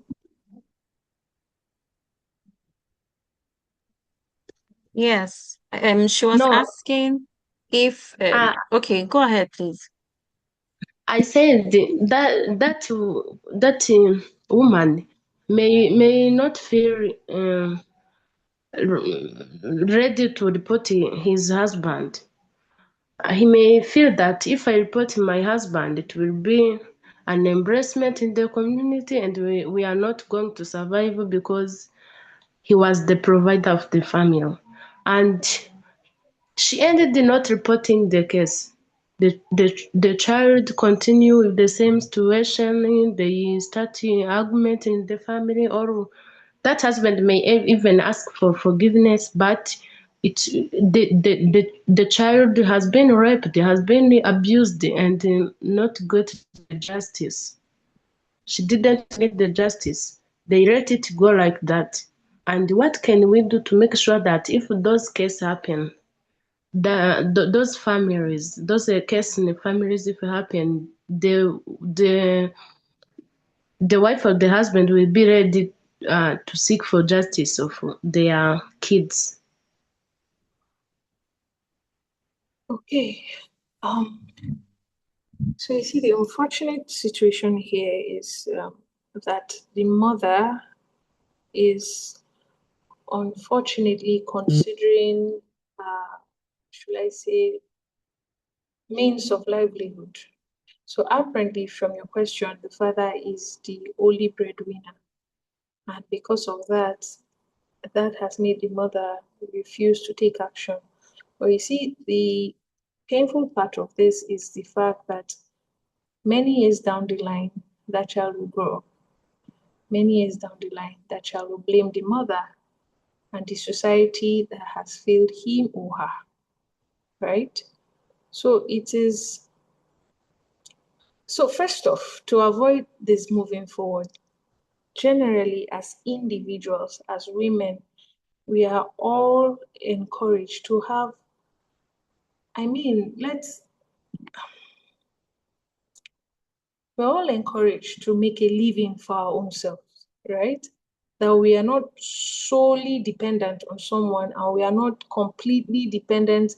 Yes. She was No, asking if okay, go ahead, please. I said that woman may not feel ready to report his husband. He may feel that if I report my husband, it will be an embarrassment in the community and we are not going to survive because he was the provider of the family. And she ended not reporting the case. the child continue with the same situation, they start an argument in the family, or that husband may even ask for forgiveness, but the child has been raped, has been abused, and not got the justice. She didn't get the justice. They let it go like that. And what can we do to make sure that if those cases happen, those families, those cases in the families, if it happen, the wife or the husband will be ready to seek for justice of their kids. Okay. So you see, the unfortunate situation here is that the mother is unfortunately considering, should I say, means of livelihood. So apparently, from your question, the father is the only breadwinner, and because of that, that has made the mother refuse to take action. But you see, the painful part of this is the fact that many years down the line, that child will grow up. Many years down the line, that child will blame the mother and the society that has failed him or her, right? So it is, so first off, to avoid this moving forward, generally as individuals, as women, we are all encouraged to have, we're all encouraged to make a living for our own selves, right? That we are not solely dependent on someone, and we are not completely dependent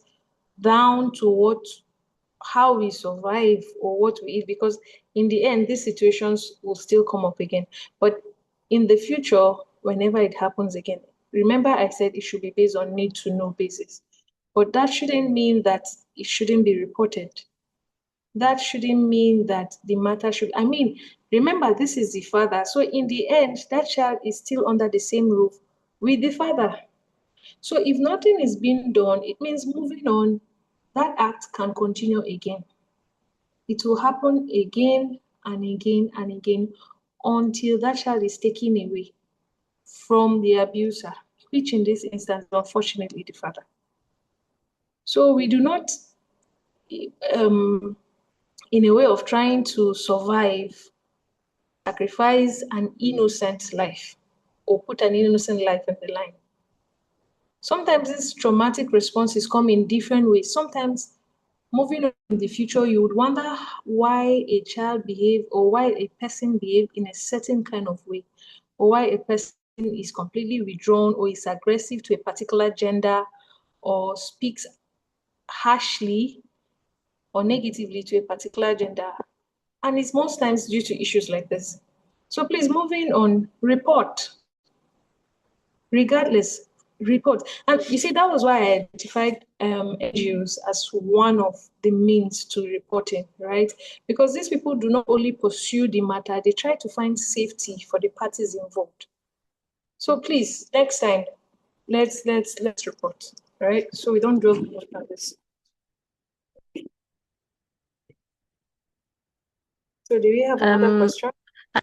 down to how we survive or what we eat, because in the end, these situations will still come up again. But in the future, whenever it happens again, remember I said it should be based on need to know basis. But that shouldn't mean that it shouldn't be reported. That shouldn't mean that the matter should, remember, this is the father. So in the end, that child is still under the same roof with the father. So if nothing is being done, it means moving on, that act can continue again. It will happen again and again and again until that child is taken away from the abuser, which in this instance, unfortunately, the father. So we do not, in a way of trying to survive, sacrifice an innocent life or put an innocent life in the line. Sometimes these traumatic responses come in different ways. Sometimes moving on in the future, you would wonder why a child behaved or why a person behaved in a certain kind of way, or why a person is completely withdrawn or is aggressive to a particular gender or speaks harshly or negatively to a particular gender. And it's most times due to issues like this. So please, moving on, report. Regardless, report. And you see, that was why I identified NGOs as one of the means to reporting, right? Because these people do not only pursue the matter, they try to find safety for the parties involved. So please, next time, let's report, right? So we don't dwell too much on this. So do we have another question?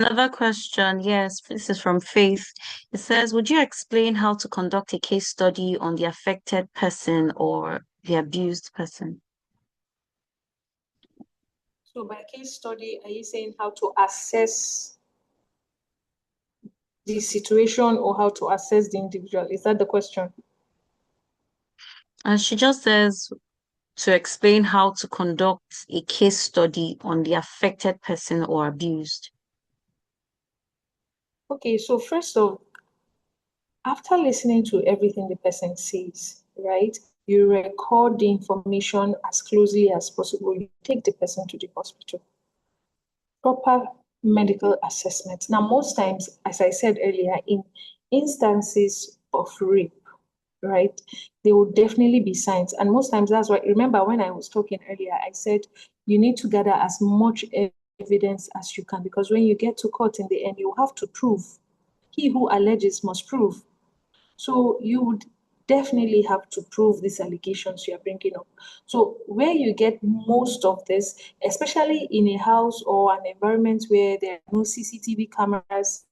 Another question, yes, this is from Faith. It says, would you explain how to conduct a case study on the affected person or the abused person? So by case study, are you saying how to assess the situation or how to assess the individual? Is that the question? And she just says to explain how to conduct a case study on the affected person or abused. Okay, so first of, after listening to everything the person says, right, you record the information as closely as possible. You take the person to the hospital. Proper medical assessment. Now, most times, as I said earlier, in instances of rape, right, there will definitely be signs. And most times that's why, remember when I was talking earlier, I said you need to gather as much evidence as you can, because when you get to court in the end, you have to prove. He who alleges must prove. So you would definitely have to prove these allegations you are bringing up. So where you get most of this, especially in a house or an environment where there are no CCTV cameras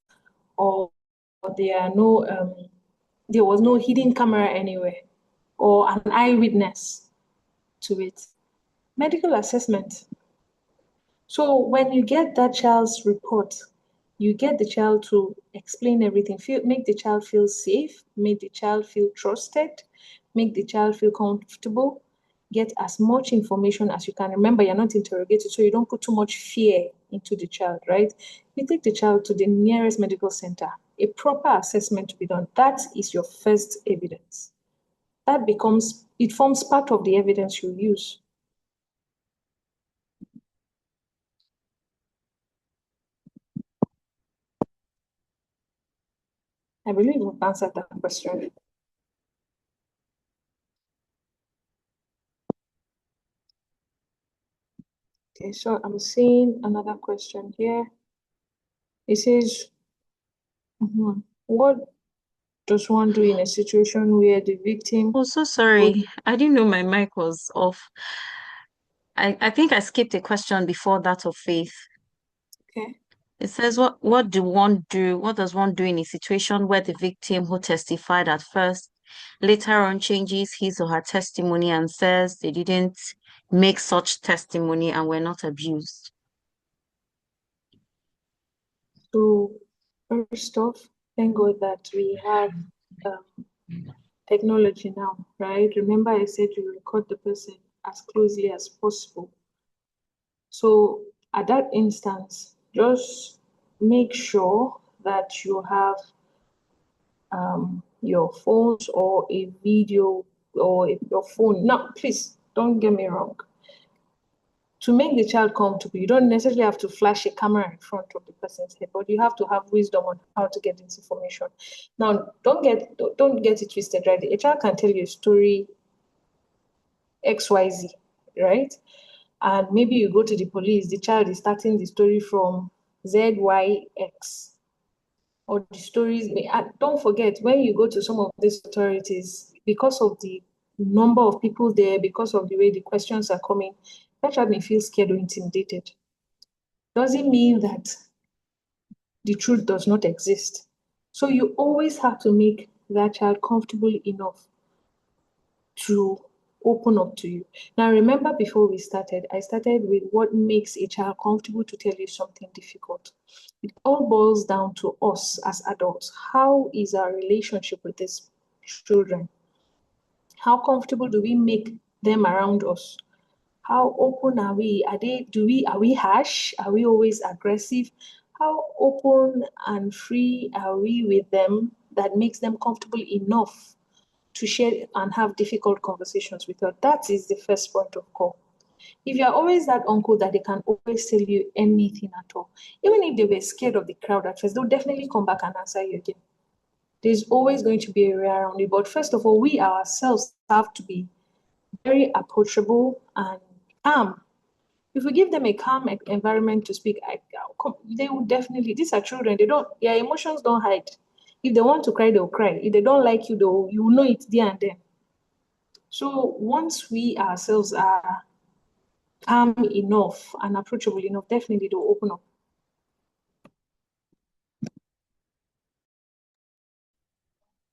or there are no there was no hidden camera anywhere or an eyewitness to it. Medical assessment. So when you get that child's report, you get the child to explain everything, make the child feel safe, make the child feel trusted, make the child feel comfortable, get as much information as you can. Remember, you're not interrogated, so you don't put too much fear into the child, right? You take the child to the nearest medical center, a proper assessment to be done. That is your first evidence. It forms part of the evidence you use. I believe we've answered that question. Okay, so I'm seeing another question here. It says, what does one do in a situation where the victim... Oh, so sorry. I didn't know my mic was off. I think I skipped a question before that of Faith. Okay. It says, what does one do in a situation where the victim who testified at first later on changes his or her testimony and says they didn't make such testimony and were not abused? So first off, thank God that we have technology now, right? Remember I said you record the person as closely as possible. So at that instance, just make sure that you have your phones or a video or your phone. Now, please don't get me wrong. To make the child comfortable, you don't necessarily have to flash a camera in front of the person's head, but you have to have wisdom on how to get this information. Now, don't get it twisted, right? A child can tell you a story XYZ, right? And maybe you go to the police, the child is starting the story from ZYX. Or the stories. Don't forget, when you go to some of these authorities, because of the number of people there, because of the way the questions are coming, that child may feel scared or intimidated. Doesn't mean that the truth does not exist. So you always have to make that child comfortable enough to open up to you. Now, remember before we started, I started with what makes a child comfortable to tell you something difficult. It all boils down to us as adults. How is our relationship with these children? How comfortable do we make them around us? How open are we? Are we harsh? Are we always aggressive? How open and free are we with them that makes them comfortable enough to share and have difficult conversations with her? That is the first point of call. If you're always that uncle that they can always tell you anything at all, even if they were scared of the crowd at first, they'll definitely come back and answer you again. There's always going to be a way around it. But first of all, we ourselves have to be very approachable and calm. If we give them a calm environment to speak, they will definitely, these are children, their emotions don't hide. If they want to cry, they'll cry. If they don't like you, you will know it there and then. So once we ourselves are calm enough and approachable enough, definitely they'll open up.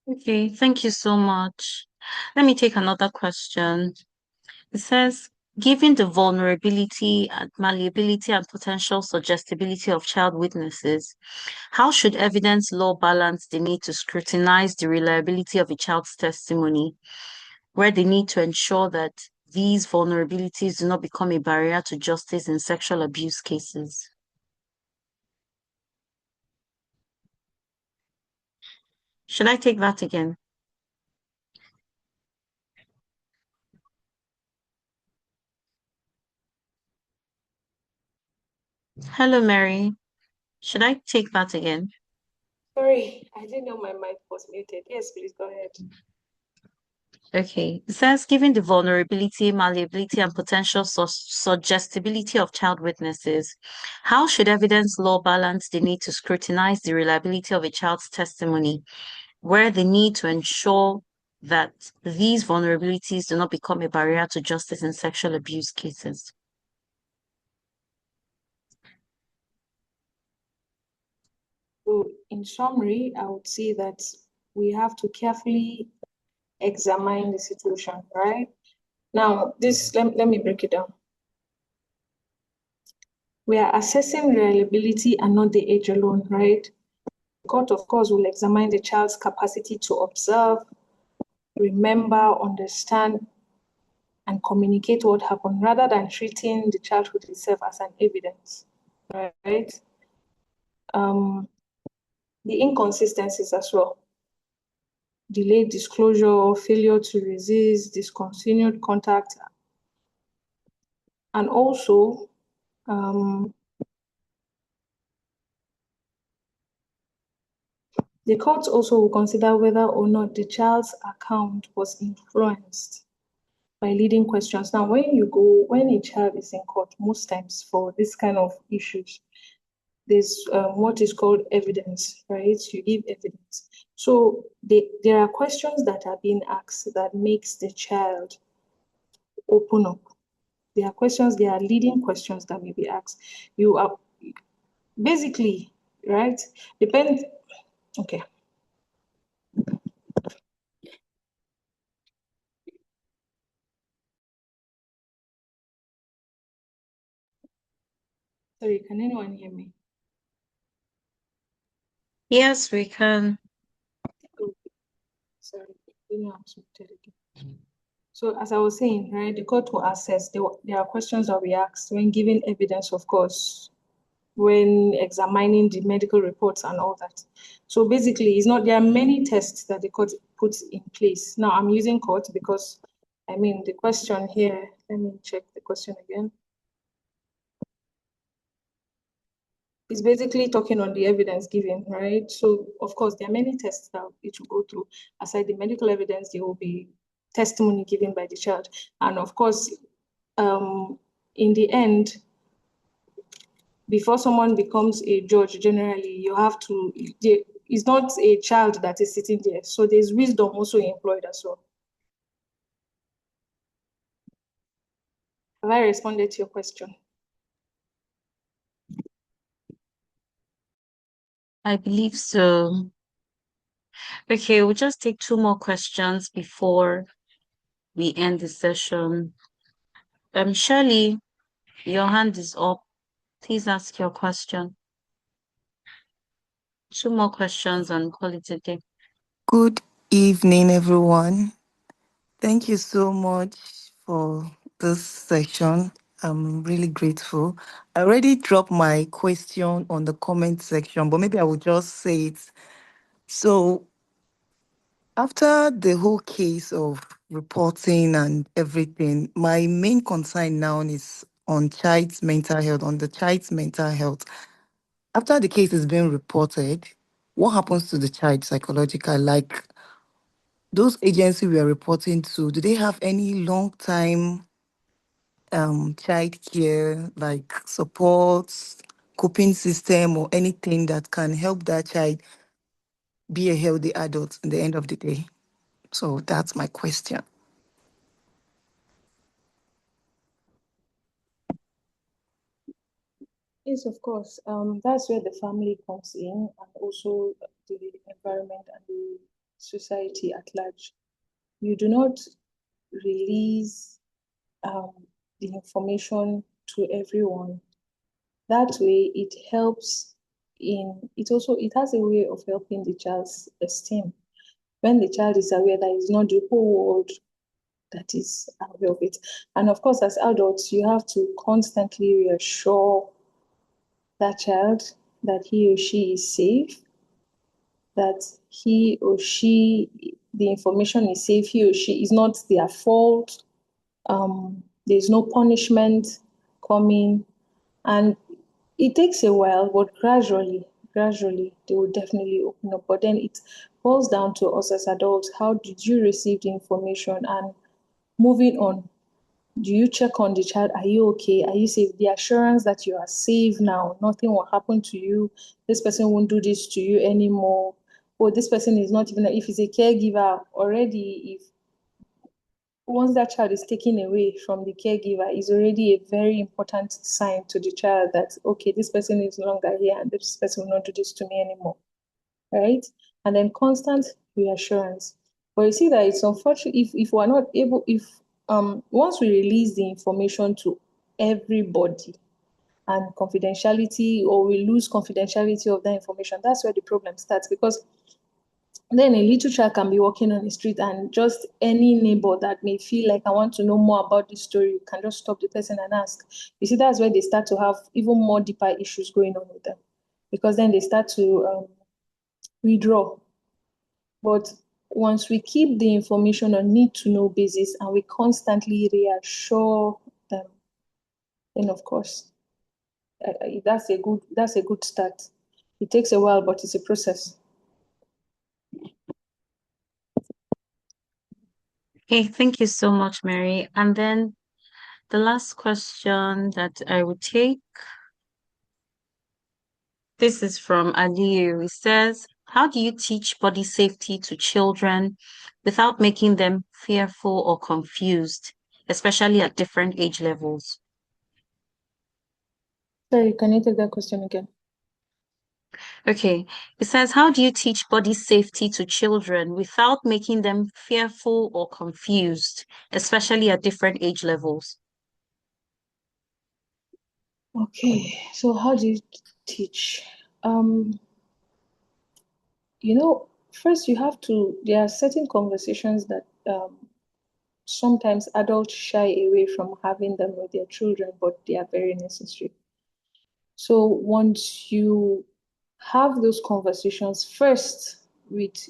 Okay, thank you so much. Let me take another question. It says, given the vulnerability and malleability and potential suggestibility of child witnesses, how should evidence law balance the need to scrutinize the reliability of a child's testimony, where they need to ensure that these vulnerabilities do not become a barrier to justice in sexual abuse cases? Should I take that again? Hello, Mary. Should I take that again? Sorry, I didn't know my mic was muted. Yes, please go ahead. Okay. It says, given the vulnerability, malleability, and potential suggestibility of child witnesses, how should evidence law balance the need to scrutinize the reliability of a child's testimony, where the need to ensure that these vulnerabilities do not become a barrier to justice in sexual abuse cases? So in summary, I would say that we have to carefully examine the situation, right? Now, let me break it down. We are assessing reliability and not the age alone, right? The court, of course, will examine the child's capacity to observe, remember, understand, and communicate what happened rather than treating the childhood itself as an evidence, right? The inconsistencies as well. Delayed disclosure, failure to resist, discontinued contact, and also the court also will consider whether or not the child's account was influenced by leading questions. Now, when a child is in court, most times for this kind of issues, there's what is called evidence, right? You give evidence. So there are questions that are being asked that makes the child open up. There are leading questions that may be asked. You are basically, right? Depends. Okay. Sorry, can anyone hear me? Yes, we can. Oh, sorry, didn't know I was muted again. So as I was saying, right, the court will assess. There are questions that we ask when giving evidence, of course, when examining the medical reports and all that. So basically, there are many tests that the court puts in place. Now I'm using court because, the question here, let me check the question again. It's basically talking on the evidence given, right? So of course, there are many tests that it will go through. Aside the medical evidence, there will be testimony given by the child. And of course, in the end, before someone becomes a judge, generally, it's not a child that is sitting there. So there's wisdom also employed as well. Have I responded to your question? I believe so. Okay, we'll just take 2 more questions before we end the session. Shirley, your hand is up. Please ask your question. 2 more questions and call it a day. Good evening, everyone. Thank you so much for this session. I'm really grateful. I already dropped my question on the comment section, but maybe I will just say it. So, after the whole case of reporting and everything, my main concern now is on the child's mental health. After the case is being reported, what happens to the child psychologically? Like, those agencies we are reporting to, do they have any long time child care, like supports, coping system, or anything that can help that child be a healthy adult in the end of the day? So that's my question. Yes, of course. That's where the family comes in, and also the environment and the society at large. You do not release the information to everyone. That way, it helps it has a way of helping the child's esteem. When the child is aware that it's not the whole world that is aware of it. And of course, as adults, you have to constantly reassure that child that he or she is safe, that he or she, the information is safe, he or she is not their fault. There's no punishment coming. And it takes a while, but gradually, they will definitely open up. But then it boils down to us as adults. How did you receive the information? And moving on, do you check on the child? Are you okay? Are you safe? The assurance that you are safe now, nothing will happen to you. This person won't do this to you anymore. oh, this person is not even, if he's a caregiver already, if once that child is taken away from the caregiver, is already a very important sign to the child that, okay, this person is no longer here and this person will not do this to me anymore, right? And then constant reassurance. But you see that it's unfortunate if we're not able, if once we release the information to everybody and confidentiality, or we lose confidentiality of that information, that's where the problem starts. Because then a little child can be walking on the street and just any neighbor that may feel like, I want to know more about this story, you can just stop the person and ask. You see, that's where they start to have even more deeper issues going on with them, because then they start to withdraw. But once we keep the information on need to know basis and we constantly reassure them, then of course that's a good start. It takes a while, but it's a process. Okay, thank you so much, Mary. And then the last question that I would take, this is from Aliyu. It says, how do you teach body safety to children without making them fearful or confused, especially at different age levels? Sorry, can you take that question again? Okay, it says, how do you teach body safety to children without making them fearful or confused, especially at different age levels? Okay, so how do you teach? First you have to, there are certain conversations that sometimes adults shy away from having them with their children, but they are very necessary. So once you have those conversations first with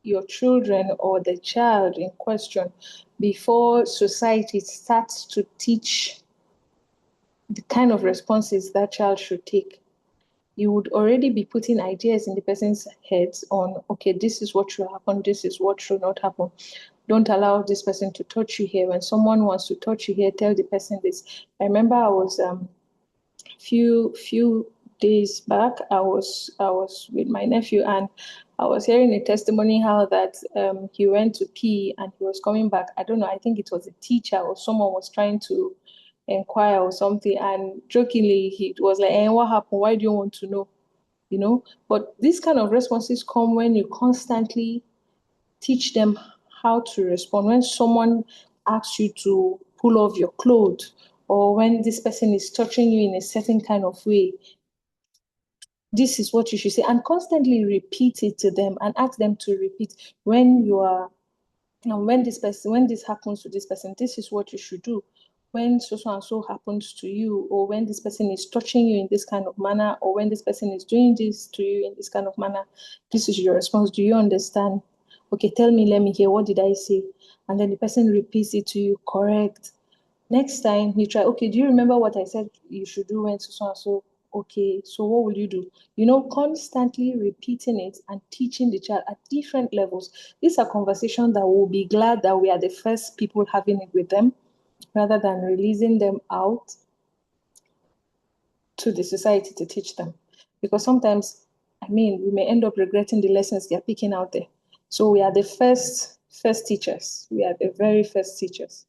your children or the child in question, before society starts to teach the kind of responses that child should take, you would already be putting ideas in the person's heads on, okay, this is what should happen, this is what should not happen. Don't allow this person to touch you here. When someone wants to touch you here, tell the person this. I remember I was few days back, I was with my nephew, and I was hearing a testimony how that he went to pee and he was coming back. I don't know, I think it was a teacher or someone was trying to inquire or something, and jokingly he was like, what happened? Why do you want to know? But these kind of responses come when you constantly teach them how to respond. When someone asks you to pull off your clothes, or when this person is touching you in a certain kind of way, this is what you should say, and constantly repeat it to them and ask them to repeat. When you are, when this happens to this person, this is what you should do. When so and so happens to you, or when this person is touching you in this kind of manner, or when this person is doing this to you in this kind of manner, this is your response. Do you understand? Okay, tell me, let me hear. What did I say? And then the person repeats it to you, correct. Next time you try, okay, do you remember what I said you should do when so and so? Okay, so what will you do? Constantly repeating it and teaching the child at different levels. These are conversations that we'll be glad that we are the first people having it with them, rather than releasing them out to the society to teach them. Because sometimes, we may end up regretting the lessons they're picking out there. So we are the first teachers. We are the very first teachers.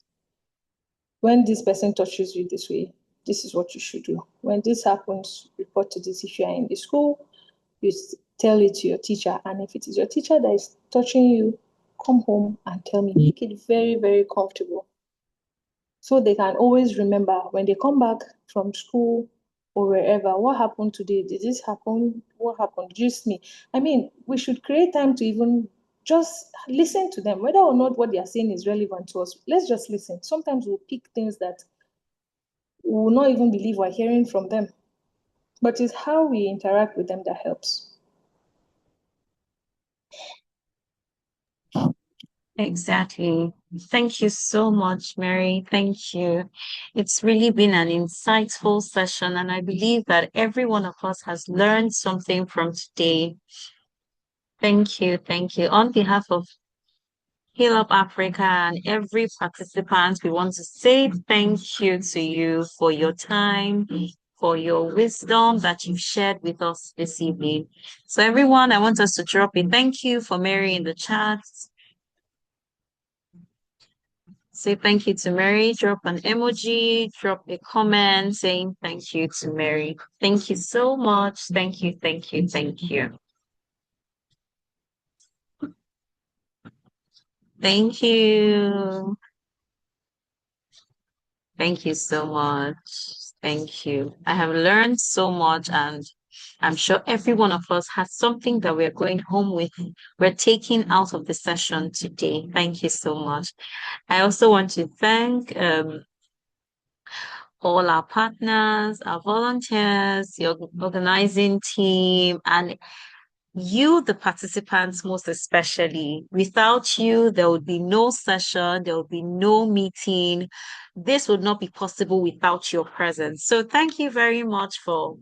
When this person touches you this way, this is what you should do. When this happens, report to this. If you are in the school, you tell it to your teacher. And if it is your teacher that is touching you, come home and tell me. Make it very, very comfortable. So they can always remember when they come back from school or wherever, what happened today? Did this happen? What happened? Just me. We should create time to even just listen to them, whether or not what they are saying is relevant to us. Let's just listen. Sometimes we'll pick things that we will not even believe we're hearing from them. But it's how we interact with them that helps. Exactly. Thank you so much, Mary. Thank you. It's really been an insightful session, and I believe that every one of us has learned something from today. Thank you. Thank you. On behalf of Heal Up Africa and every participant, we want to say thank you to you for your time, for your wisdom that you've shared with us this evening. So everyone, I want us to drop a thank you for Mary in the chat. Say thank you to Mary, drop an emoji, drop a comment saying thank you to Mary. Thank you so much. Thank you, thank you, thank you. Thank you. Thank you so much. Thank you. I have learned so much, and I'm sure every one of us has something that we're going home with. We're taking out of the session today. Thank you so much. I also want to thank all our partners, our volunteers, the organizing team, and you, the participants, most especially. Without you, there would be no session, there would be no meeting. This would not be possible without your presence. So thank you very much for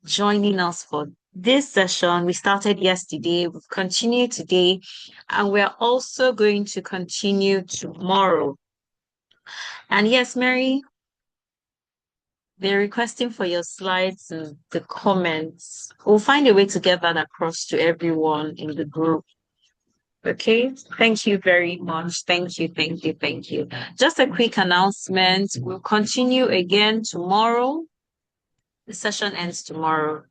joining us for this session. We started yesterday, we've continued today, and we're also going to continue tomorrow. And yes, Mary, they're requesting for your slides and the comments. We'll find a way to get that across to everyone in the group. Okay, thank you very much. Thank you, thank you, thank you. Just a quick announcement. We'll continue again tomorrow. The session ends tomorrow.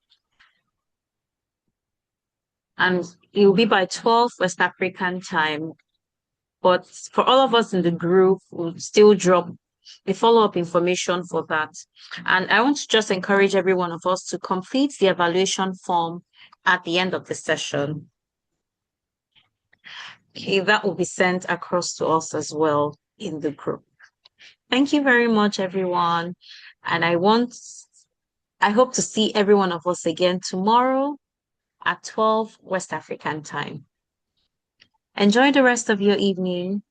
And it will be by 12 West African time. But for all of us in the group, we'll still drop the follow-up information for that. And I want to just encourage every one of us to complete the evaluation form at the end of the session. Okay, that will be sent across to us as well in the group. Thank you very much, everyone. And I hope to see every one of us again tomorrow at 12 West African time. Enjoy the rest of your evening.